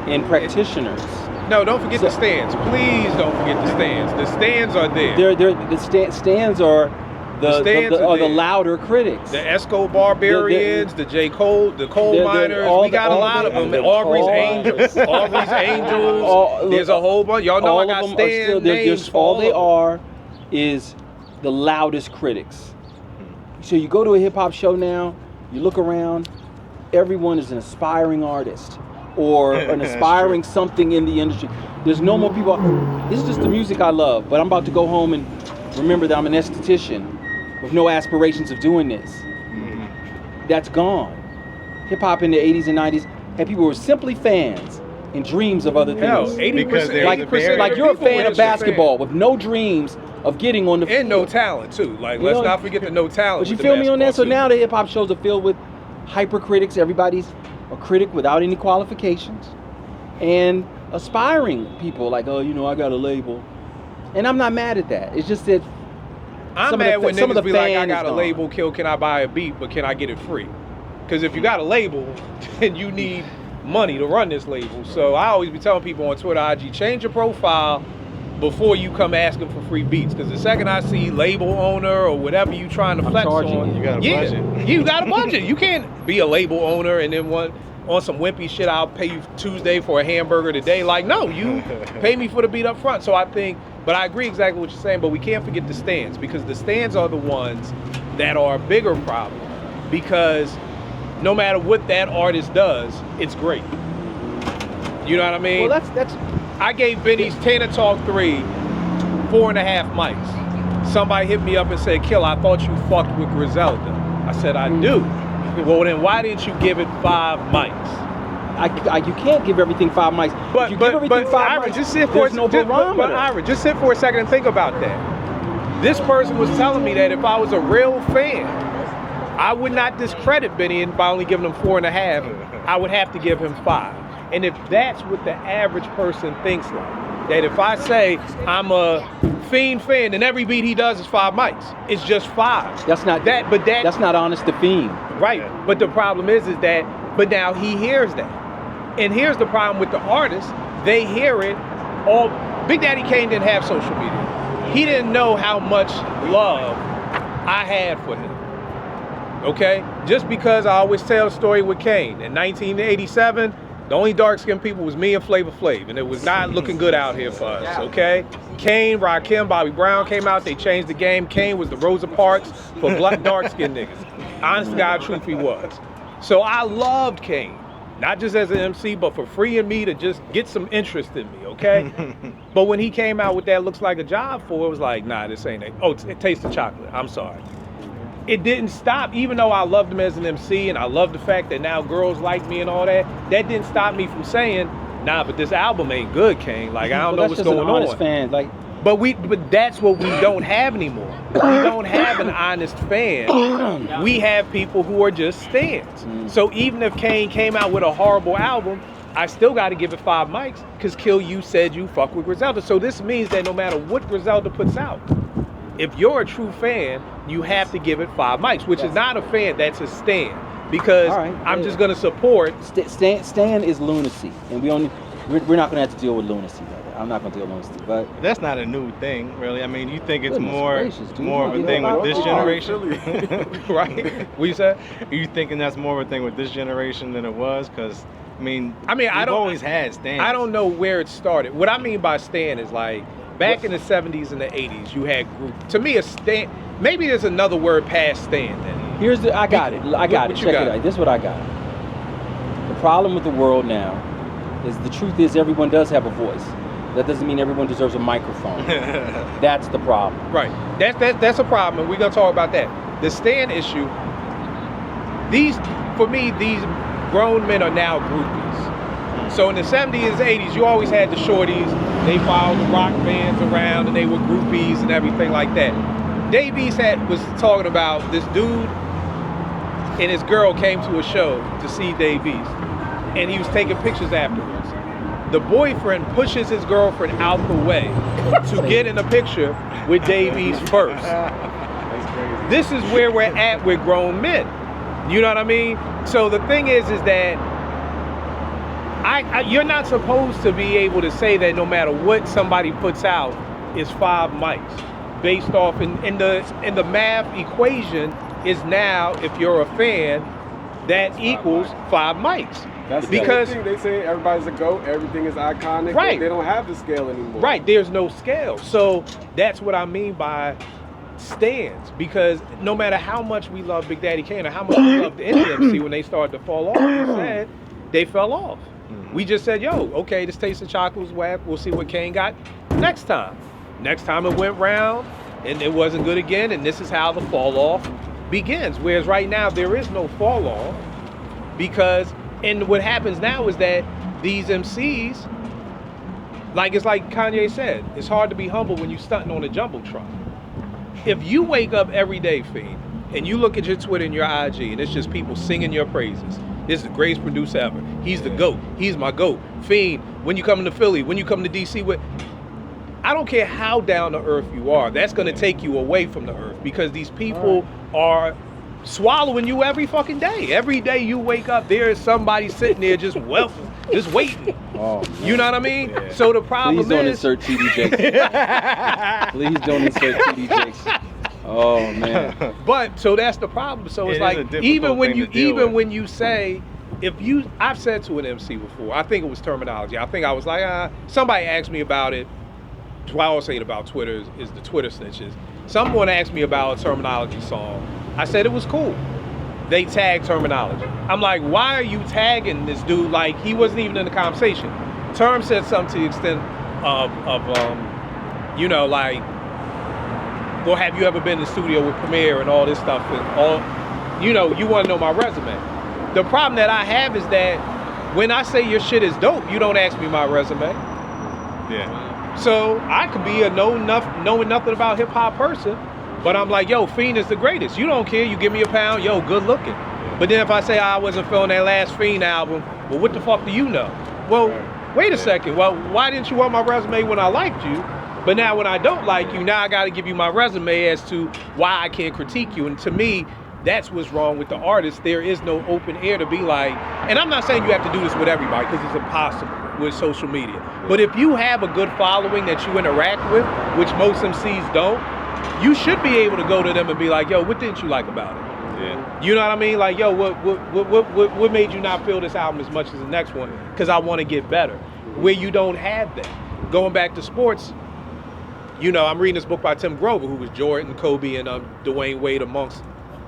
and practitioners. No, don't forget the stands. Please don't forget the stands. The stands are there. The stands are the louder critics. The Esco Barbarians, the J. Cole, the coal miners. We got a lot of them. Aubrey's Angels. Aubrey's Angels. There's a whole bunch. Y'all know I got stand names. All they are is the loudest critics. So you go to a hip hop show now, you look around, everyone is an aspiring artist or an aspiring something in the industry. There's no more people. This is just the music I love, but I'm about to go home and remember that I'm an esthetician with no aspirations of doing this. That's gone. Hip hop in the 80s and 90s had people who were simply fans and dreams of other things. 80%, like you're a fan of basketball with no dreams of getting on the field. And no talent too. Like, let's not forget the no talent. But you feel me on that? So now the hip hop shows are filled with hypercritics. Everybody's a critic without any qualifications, and aspiring people like, oh, I got a label, and I'm not mad at that. It's just that I'm mad when niggas be like, I got a label, can I buy a beat, but can I get it free? Because if you got a label, then you need money to run this label. So I always be telling people on Twitter, IG, change your profile before you come asking for free beats. Because the second I see label owner or whatever you trying to flex on, you got a budget. You got a budget. You can't be a label owner and then on some wimpy shit, I'll pay you Tuesday for a hamburger today. Like, no, you pay me for the beat up front. So I think, but I agree exactly what you're saying, but we can't forget the stands, because the stands are the ones that are a bigger problem, because no matter what that artist does, it's great. You know what I mean? Well, that's I gave Benny's Tana Talk 3 4.5 mics. Somebody hit me up and said, Kill, I thought you fucked with Griselda. I said, I do. Well, then why didn't you give it 5 mics? You can't give everything 5 mics. But Ira, just sit for a second and think about that. This person was telling me that if I was a real fan, I would not discredit Benny by only giving him 4.5. I would have to give him 5. And if that's what the average person thinks like, that if I say I'm a Fiend fan, then every beat he does is 5 mics. It's just 5. That's not that. But that's not honest to Fiend. Right. But the problem is that. But now he hears that, and here's the problem with the artists: they hear it all. Big Daddy Kane didn't have social media. He didn't know how much love I had for him. Okay? Just because I always tell a story with Kane. In 1987, the only dark-skinned people was me and Flavor Flav, and it was not looking good out here for us, okay? Kane, Rakim, Bobby Brown came out, they changed the game. Kane was the Rosa Parks for black dark-skinned niggas. Honest to God, truth he was. So I loved Kane, not just as an MC, but for freeing me to just get some interest in me, okay? But when he came out with that Looks Like a Job for, it was like, nah, this ain't it. Oh, it tastes of chocolate, I'm sorry. It didn't stop, even though I loved him as an MC and I love the fact that now girls like me and all that, that didn't stop me from saying, nah, but this album ain't good, Kane. Like, I don't know what's going on. Fan, like, but that's what we don't have anymore. We don't have an honest fan. We have people who are just stans. So even if Kane came out with a horrible album, I still got to give it 5 mics because Kill You said you fuck with Griselda. So this means that no matter what Griselda puts out, if you're a true fan, you have to give it 5 mics, which is not a fan, that's a stan. Because I'm just gonna support. Stan is lunacy, and we're not gonna have to deal with lunacy, brother. I'm not gonna deal with lunacy, but that's not a new thing, really. I mean, you think it's more of a thing with this generation, right? What you said? Are you thinking that's more of a thing with this generation than it was? Because we've always had stans. I don't know where it started. What I mean by stan is like, back in the 70s and the 80s, you had group. To me, a stan, maybe there's another word past stan then. I got it. Check it out. This is what I got. The problem with the world now is the truth is everyone does have a voice. That doesn't mean everyone deserves a microphone. That's the problem. Right. That's a problem, and we're gonna talk about that. The stan issue, for me, these grown men are now groupies. So in the 70s and 80s, you always had the shorties. They followed the rock bands around and they were groupies and everything like that. Dave East was talking about this dude and his girl came to a show to see Dave East, and he was taking pictures afterwards. The boyfriend pushes his girlfriend out the way to get in a picture with Dave East first. This is where we're at with grown men. You know what I mean? So the thing is that you're not supposed to be able to say that no matter what somebody puts out is 5 mics based off in the math equation is now, if you're a fan, that equals 5 mics. That's because the they say everybody's a GOAT, everything is iconic. Right. They don't have the scale anymore. Right, there's no scale. So that's what I mean by stands, because no matter how much we love Big Daddy Kane or how much we love the NMC, when they started to fall off, we said they fell off. We just said, yo, okay, this Taste of Chocolate was whack. We'll see what Kane got next time. Next time it went round and it wasn't good again, and this is how the fall off begins. Whereas right now there is no fall off, because what happens now is that these MCs, it's like Kanye said, it's hard to be humble when you're stunting on a jumbotron. If you wake up every day, Fiend, and you look at your Twitter and your IG, and it's just people singing your praises. This is the greatest producer ever. He's the GOAT. He's my GOAT. Fiend, when you come to Philly, when you come to DC, I don't care how down to earth you are, that's gonna take you away from the earth, because these people are swallowing you every fucking day. Every day you wake up, there is somebody sitting there just waiting. Oh, you know what I mean? Yeah. So the problem Please don't insert TD Jakes. Please don't insert TD Jakes. Oh man. But so that's the problem. So it's like, even when you say, I've said to an MC before, I think it was terminology. I think I was like, somebody asked me about it. What I always say about Twitter is the Twitter snitches. Someone asked me about a terminology song. I said it was cool. They tagged terminology. I'm like, why are you tagging this dude? Like, he wasn't even in the conversation. Term said something to the extent of well, have you ever been in the studio with Premier and all this stuff and all, you want to know my resume. The problem that I have is that when I say your shit is dope, you don't ask me my resume. Yeah. So I could be a knowing nothing about hip hop person, but I'm like, yo, Fiend is the greatest. You don't care, you give me a pound, yo, good looking. But then if I say I wasn't feeling that last Fiend album, well, what the fuck do you know? Well, wait a second. Well, why didn't you want my resume when I liked you? But now when I don't like you, now I got to give you my resume as to why I can't critique you. And to me, that's what's wrong with the artist. There is no open air to be like, and I'm not saying you have to do this with everybody, because it's impossible with social media. But if you have a good following that you interact with, which most MCs don't, you should be able to go to them and be like, yo, what didn't you like about it? Yeah. You know what I mean? Like, yo, what made you not feel this album as much as the next one? Because I want to get better. Where you don't have that. Going back to sports, you know, I'm reading this book by Tim Grover, who was Jordan, Kobe, and Dwayne Wade, amongst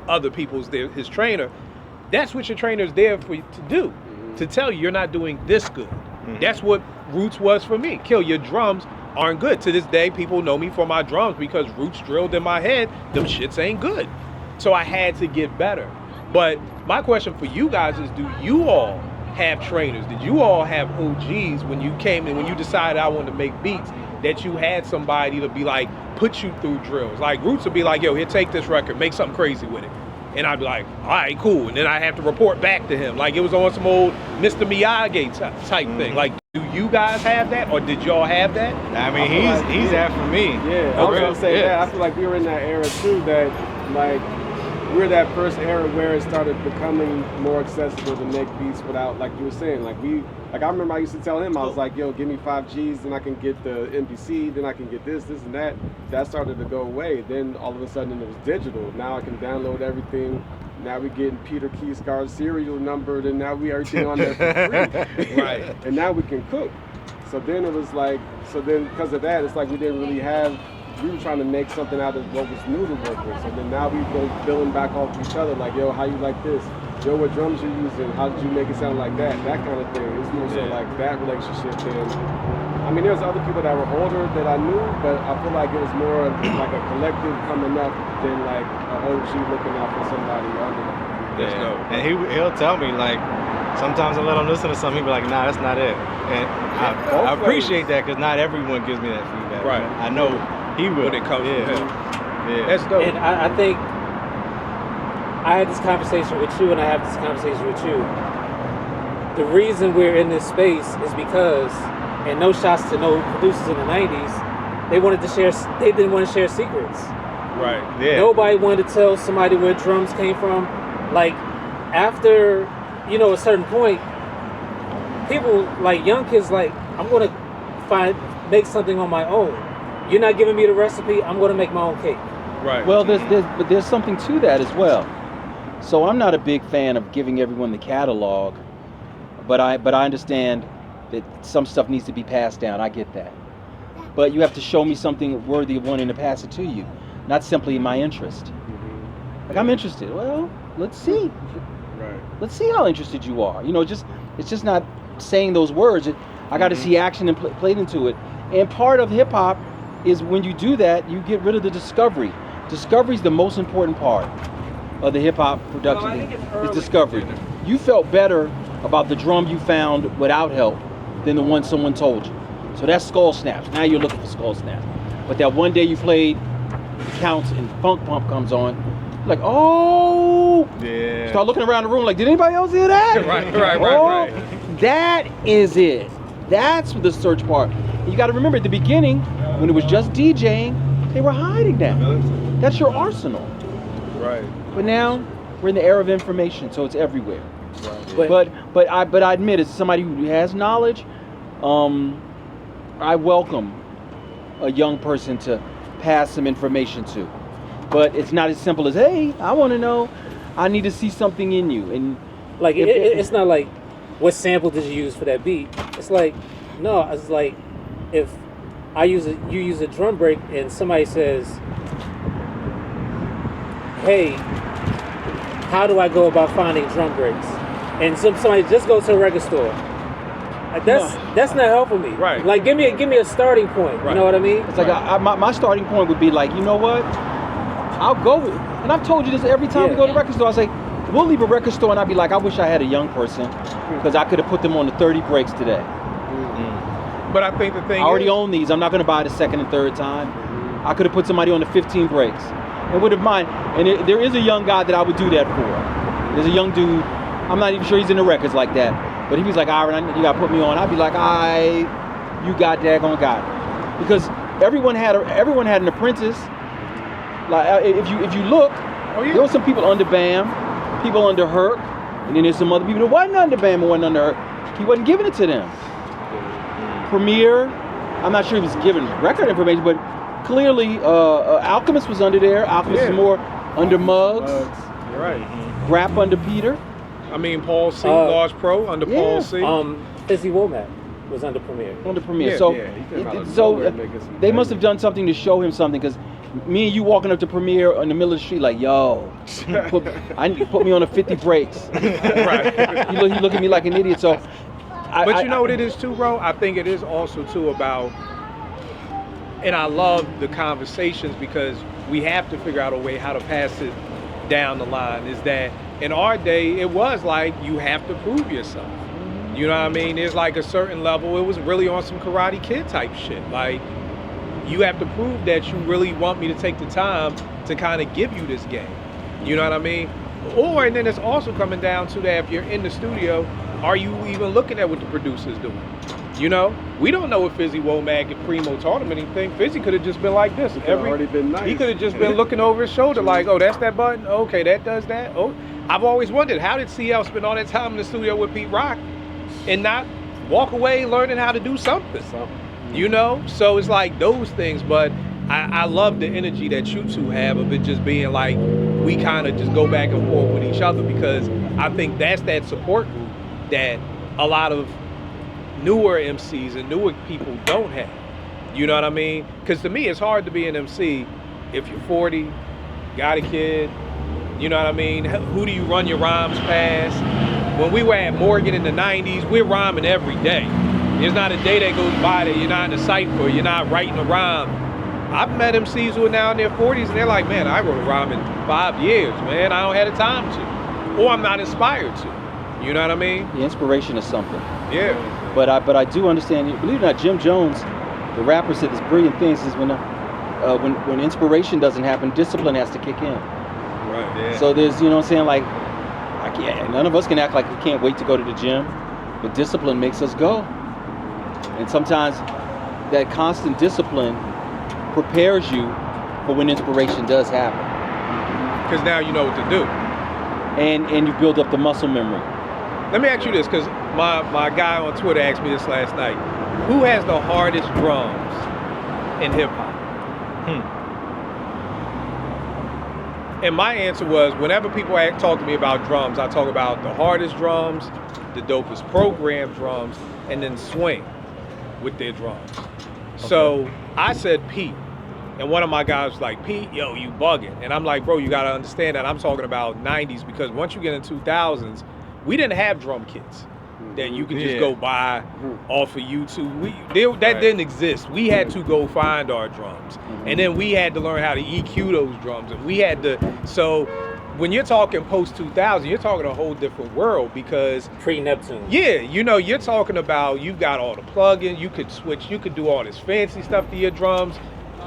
other people's his trainer. That's what your trainer's there for you to do, to tell you you're not doing this good. That's what Roots was for me. Kill, your drums aren't good. To this day, people know me for my drums because Roots drilled in my head, them shits ain't good. So I had to get better. But my question for you guys is, do you all have trainers? Did you all have OGs when you came in, when you decided I wanted to make beats, that you had somebody to be like, put you through drills? Like Roots would be like, yo, here, take this record, make something crazy with it. And I'd be like, all right, cool. And then I have to report back to him. Like it was on some old Mr. Miyagi type thing. Like, do you guys have that, or did y'all have that? I mean, he's that for me. Yeah, I was gonna say that. I feel like we were in that era too, that like we're that first era where it started becoming more accessible to make beats without, like you were saying, like I remember I used to tell him, I was like, yo, give me 5 Gs, then I can get the MPC, then I can get this and that. That started to go away. Then all of a sudden it was digital. Now I can download everything. Now we're getting Peter Keyscar's serial numbered, and now everything on there for free. Right. And now we can cook. So then it was like, because of that, it's like we didn't really have, we were trying to make something out of what was new to work with. So then now we go building back off each other, like, yo, how you like this? Yo, what drums you using? How did you make it sound like that? That kind of thing. It's more so like that relationship than, I mean, there's other people that were older that I knew, but I feel like it was more like a collective coming up than like an OG looking out for somebody younger. That's dope. And he'll tell me, like, sometimes I let him listen to something, he'll be like, nah, that's not it. And I appreciate that, because not everyone gives me that feedback. Right. I know he will. When it comes to him. Yeah. That's dope. And I think I had this conversation with you, and I have this conversation with you. The reason we're in this space is because, and no shots to no producers in the 90s, they didn't want to share secrets. Right. Yeah. Nobody wanted to tell somebody where drums came from. Like, after, you know, a certain point, people, like young kids, like, I'm going to make something on my own. You're not giving me the recipe, I'm going to make my own cake. Right. Well, there's something to that as well. So I'm not a big fan of giving everyone the catalog, but I understand that some stuff needs to be passed down. I get that. But you have to show me something worthy of wanting to pass it to you, not simply my interest. Like, I'm interested. Well, let's see. Right. Let's see how interested you are. You know, it's just not saying those words. I got to see action and played into it. And part of hip hop is when you do that, you get rid of the discovery. Discovery is the most important part of the hip hop production. Is discovery. You felt better about the drum you found without help than the one someone told you. So that's skull snaps. Now you're looking for skull snaps. But that one day you played the counts and Funk Pump comes on, like, oh, Yeah. start looking around the room like, did anybody else hear that? Right. That is it. That's the search part. You got to remember at the beginning, when it was just DJing, they were hiding that. That's your arsenal. Right. But now we're in the era of information, so it's everywhere. Right. But I admit, as somebody who has knowledge, I welcome a young person to pass some information to. But it's not as simple as, hey, I want to know. I need to see something in you. And Like, it's not like, what sample did you use for that beat? It's like, no, it's like, if you use a drum break and somebody says, hey, how do I go about finding drum breaks? And somebody just goes to a record store. Like, that's not helping me. Right. Like, give me a starting point. Right. You know what I mean? it's like my starting point would be like, you know what? I'll go with, and I've told you this every time we go to the record store. I say, we'll leave a record store and I'll be like, I wish I had a young person because I could have put them on the 30 breaks today. But I think the thing I already own these. I'm not going to buy the second and third time. I could have put somebody on the 15 breaks and would have mind. And there is a young guy that I would do that for. There's a young dude. I'm not even sure he's in the records like that. But he was like, Aaron, you got to put me on. I'd be like, you got daggone got. Because everyone had an apprentice. Like if you look, there were some people under BAM, people under Herc, and then there's some other people that wasn't under BAM and wasn't under Herc. He wasn't giving it to them. Premier, I'm not sure he was giving record information, but clearly Alchemist was under there. Alchemist is more under Muggs. Right. Rap under Peter. I mean, Paul C, Large Pro under Paul C. Fizzy Womack was under Premier. Under Premier. Yeah, So, yeah, he came out of so nowhere making some they must have done something to show him something, because me and you walking up to Premier in the middle of the street like, yo, put me on a 50 brakes. Right. He look at me like an idiot. So, But you know what it is too, bro? I think it is also too about, and I love the conversations because we have to figure out a way how to pass it down the line, is that in our day, it was like you have to prove yourself. You know what I mean? There's like a certain level, it was really on some Karate Kid type shit. Like, you have to prove that you really want me to take the time to kind of give you this game. You know what I mean? Or, and then it's also coming down to that if you're in the studio, are you even looking at what the producer's doing? You know, we don't know if Fizzy Womack and Primo taught him anything. Fizzy could have just been like this. He could have just been looking over his shoulder like, oh, that's that button? Okay, that does that? Oh, I've always wondered, how did CL spend all that time in the studio with Pete Rock and not walk away learning how to do something? You know? So it's like those things, but I love the energy that you two have of it just being like, we kind of just go back and forth with each other, because I think that's that support group that a lot of newer MCs and newer people don't have. You know what I mean? Because to me, it's hard to be an MC if you're 40, got a kid, you know what I mean? Who do you run your rhymes past? When we were at Morgan in the 90s, we're rhyming every day. There's not a day that goes by that you're not in a cipher, you're not writing a rhyme. I've met MCs who are now in their 40s and they're like, man, I wrote a rhyme in 5 years, man. I don't have the time to. Or I'm not inspired to. You know what I mean? The inspiration is something. Yeah. But I do understand. Believe it or not, Jim Jones, the rapper, said this brilliant thing. Says when inspiration doesn't happen, discipline has to kick in. Right. Yeah. So there's, you know what I'm saying, like, none of us can act like we can't wait to go to the gym, but discipline makes us go. And sometimes that constant discipline prepares you for when inspiration does happen. Because now you know what to do. And you build up the muscle memory. Let me ask you this, because my guy on Twitter asked me this last night. Who has the hardest drums in hip hop? And my answer was, whenever people talk to me about drums, I talk about the hardest drums, the dopest programmed drums, and then swing with their drums. Okay. So I said Pete. And one of my guys was like, Pete, yo, you bugging. And I'm like, bro, you got to understand that I'm talking about 90s, because once you get in 2000s, we didn't have drum kits that you could just go buy off of YouTube. That didn't exist. We had to go find our drums. And then we had to learn how to EQ those drums. And we had to, so when you're talking post-2000, you're talking a whole different world, because pre-Neptune. Yeah, you know, you're talking about, you've got all the plugins, you could switch, you could do all this fancy stuff to your drums.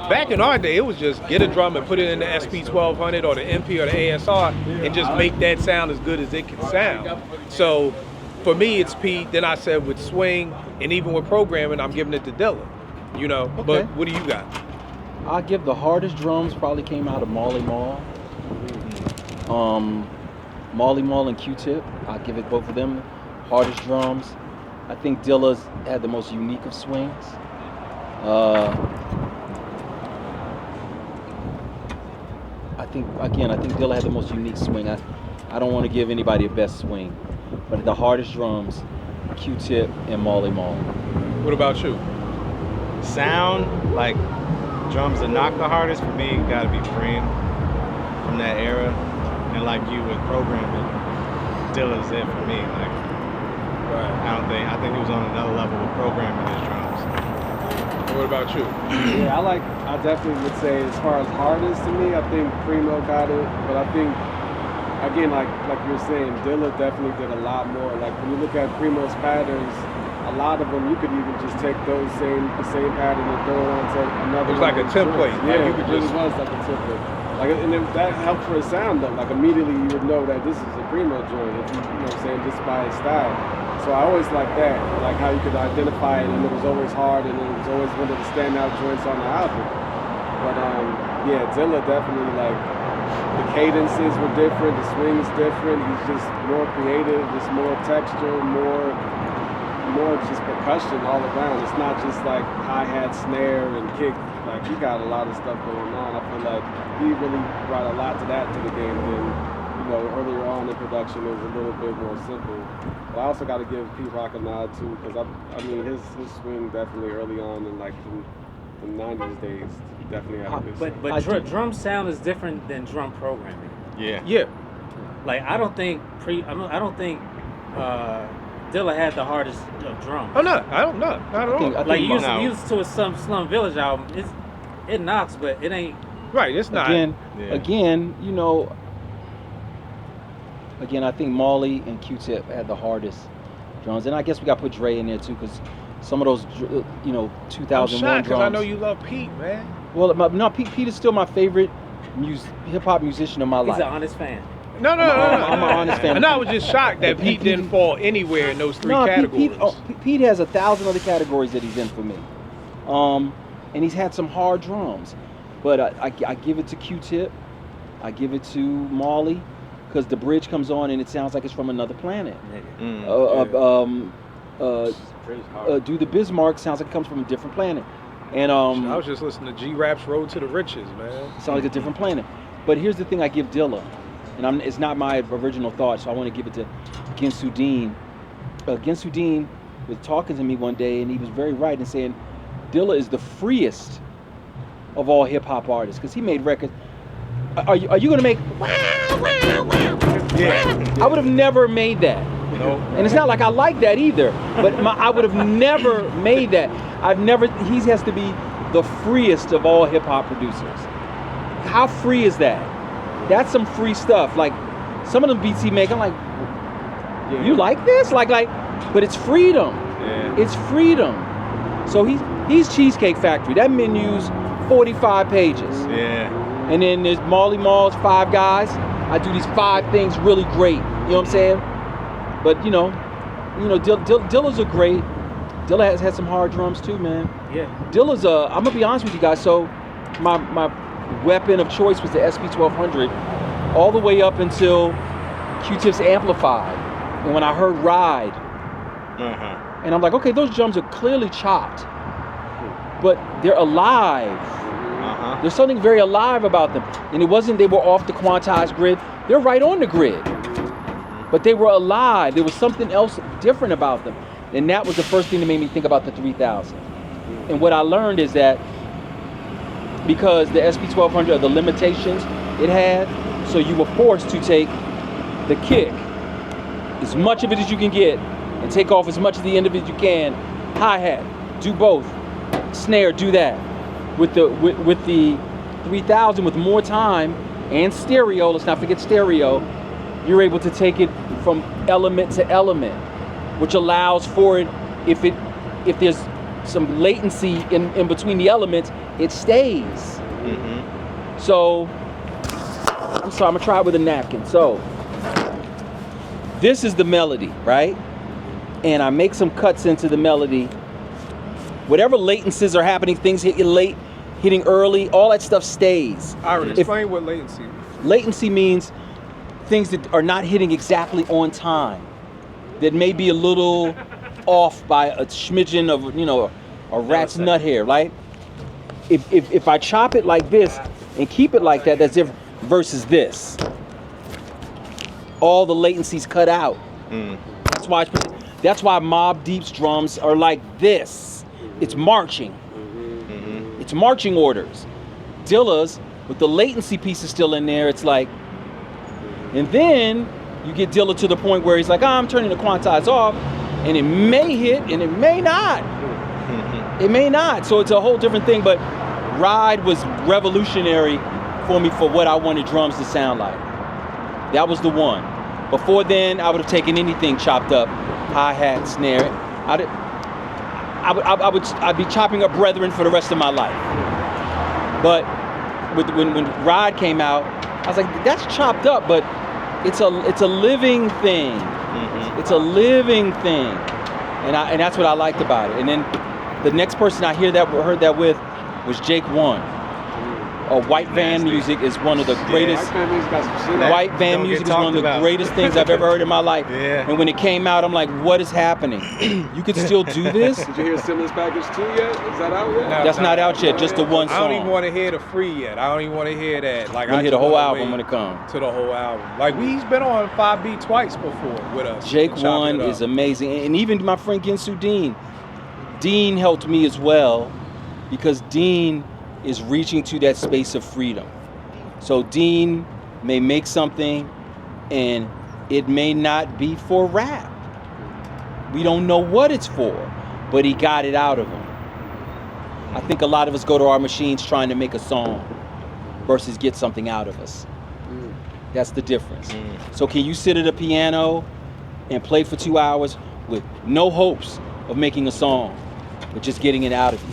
Back in our day, it was just get a drum and put it in the SP1200 or the MP or the ASR and just make that sound as good as it can sound. So for me, it's Pete. Then I said with swing and even with programming, I'm giving it to Dilla. You know, okay. But what do you got? I'll give the hardest drums probably came out of Marley Marl. Marley Marl and Q-Tip. I'll give it both of them hardest drums. I think Dilla's had the most unique of swings. I think Dilla had the most unique swing. I don't want to give anybody a best swing, but the hardest drums, Q-Tip and Marley Marl. What about you? Sound, like drums that knock the hardest for me, gotta be Preem from that era. And like you with programming, Dilla's it for me. Like, right. I think he was on another level with programming his drums. What about you? Yeah, I definitely would say as far as hardest to me, I think Primo got it, but I think, again, like you were saying, Dilla definitely did a lot more. Like when you look at Primo's patterns, a lot of them you could even just take the same pattern and throw it onto another. It was like a template. Yeah, like you could just... it was like a template. Like, and then that helped for his sound though. Like immediately you would know that this is a Primo joint, if you know what I'm saying, just by his style. So I always like that, like how you could identify it, and it was always hard, and it was always one of the standout joints on the album. But yeah, Dilla definitely, like, the cadences were different, the swing's different. He's just more creative, just more texture, more just percussion all around. It's not just like hi-hat, snare, and kick. Like, he got a lot of stuff going on. I feel like he really brought a lot to that to the game. And you know, earlier on in production, it was a little bit more simple. But I also got to give Pete Rock a nod too, because I mean, his swing definitely early on in like the 90s days definitely had a good But drum sound is different than drum programming. Yeah. Like I don't think Dilla had the hardest of drums. Oh no, I don't know. Not at all. Like you used to a Slum Village album, it knocks, but it ain't. Right, it's not. Again, you know. Again, I think Marley and Q-Tip had the hardest drums, and I guess we got to put Dre in there too, because some of those, you know, 2001 drums. Because I know you love Pete, man. Well, no, Pete is still my favorite hip hop musician of my life. He's an honest fan. No. I'm an honest fan. And I was just shocked that Pete didn't fall anywhere in those three categories. Pete has 1,000 other categories that he's in for me, and he's had some hard drums, but I give it to Q-Tip, I give it to Marley, because the bridge comes on and it sounds like it's from another planet. Do the Bismarck sounds like it comes from a different planet, and I was just listening to G-Rap's Road to the Riches, man. It sounds like a different planet. But here's the thing I give Dilla, and it's not my original thought, so I want to give it to Ginsu Dean. Ginsu Dean was talking to me one day, and he was very right in saying Dilla is the freest of all hip hop artists, because he made records. Are you going to make? Yeah. I would have never made that. No. And it's not like I like that either, but I would have never made that. He has to be the freest of all hip hop producers. How free is that? That's some free stuff. Like some of the beats he make, I'm like, you like this? Like, but it's freedom. Yeah. It's freedom. So he's Cheesecake Factory. That menu's 45 pages. Yeah. And then there's Marley Marl's 5 guys. I do these 5 things really great. You know what I'm saying? But you know, Dilla's a great. Dilla has had some hard drums too, man. Yeah. Dilla's I'm gonna be honest with you guys. So my weapon of choice was the SP1200, all the way up until Q-Tip's Amplified. And when I heard Ride, and I'm like, okay, those drums are clearly chopped, but they're alive. There's something very alive about them. And it wasn't they were off the quantized grid. They're right on the grid. But they were alive. There was something else different about them. And that was the first thing that made me think about the 3000. And what I learned is that because the SP1200, the limitations it had, so you were forced to take the kick, as much of it as you can get, and take off as much of the end of it as you can. Hi-hat, do both. Snare, do that. With the 3000, with more time and stereo, let's not forget stereo, you're able to take it from element to element, which allows for it, if there's some latency in between the elements, it stays. So, I'm sorry, I'm gonna try it with a napkin. So, this is the melody, right? And I make some cuts into the melody. Whatever latencies are happening, things hit you late, hitting early, all that stuff stays. Aaron, explain what latency means. Latency means things that are not hitting exactly on time, that may be a little off by a smidgen of, a rat's nut hair, right? If I chop it like this and keep it like that, that's different versus this. All the latency's cut out. That's why Mobb Deep's drums are like this. It's marching. It's marching orders. Dilla's, with the latency pieces still in there, it's like, and then you get Dilla to the point where he's like, I'm turning the quantize off, and it may hit and it may not. It may not. So it's a whole different thing, but Ride was revolutionary for me for what I wanted drums to sound like. That was the one. Before then, I would have taken anything chopped up, hi-hat, snare. I'd be chopping up Brethren for the rest of my life. But when Ride came out, I was like, that's chopped up, but it's a living thing. It's a living thing, and that's what I liked about it. And then the next person I heard that with was Jake One. White van music is one of the greatest. White van music got some shit. White van Don't music get is one of the talked about. greatest things I've ever heard in my life. Yeah. And when it came out, I'm like, what is happening? You could still do this? Did you hear Stimulus Package 2 yet? Is that out yet? That's not out yet, just the one I don't even song. want to hear the free yet. I don't even want to hear that. Like, I'm gonna I hear just the whole wanna album wait when it comes. to the whole album. Like, he's been on 5B twice before with us. Jake chopping One it is up. amazing. And even my friend Ginsu Dean. Dean helped me as well because Dean is reaching to that space of freedom. So Dean may make something and it may not be for rap. We don't know what it's for, but he got it out of him. I think a lot of us go to our machines trying to make a song versus get something out of us. That's the difference. So can you sit at a piano and play for 2 hours with no hopes of making a song, but just getting it out of you?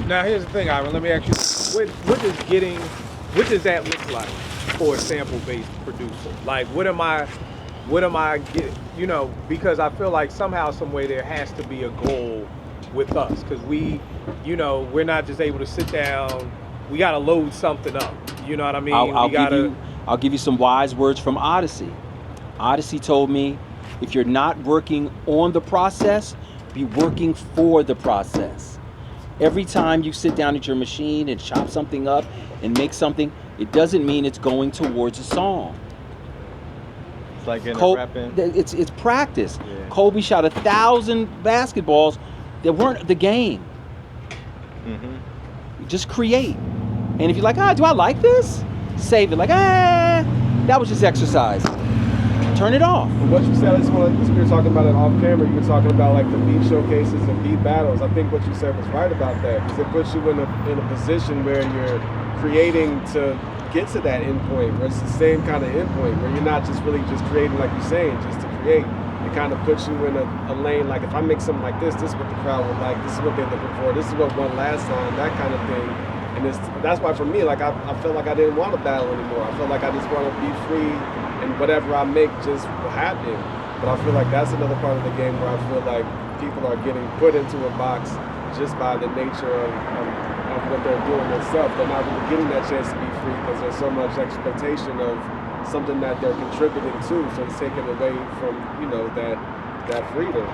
Now, here's the thing, Ivan. Let me ask you, what does that look like for a sample-based producer? Like, what am I getting? You know, because I feel like somehow, some way, there has to be a goal with us, because we're not just able to sit down. We got to load something up. You know what I mean? I'll give you some wise words from Odyssey. Odyssey told me, if you're not working on the process, be working for the process. Every time you sit down at your machine and chop something up and make something, it doesn't mean it's going towards a song. It's like in rapping. It's practice. Yeah. Kobe shot 1,000 basketballs that weren't the game. Just create. And if you're like, do I like this? Save it. Like, that was just exercise. Turn it off. What you said, I just want to, we were talking about it off camera. You were talking about like the beat showcases and beat battles. I think what you said was right about that, because it puts you in a position where you're creating to get to that endpoint, where it's the same kind of endpoint, where you're not just really just creating like you're saying, just to create. It kind of puts you in a lane, like if I make something like this is what the crowd would like, this is what they're looking for, this is what won last time, that kind of thing. And that's why for me, like I felt like I didn't want to battle anymore. I felt like I just want to be free, and whatever I make just will happen. But I feel like that's another part of the game where I feel like people are getting put into a box just by the nature of what they're doing themselves. They're not really getting that chance to be free because there's so much expectation of something that they're contributing to. So it's taken away from, that freedom.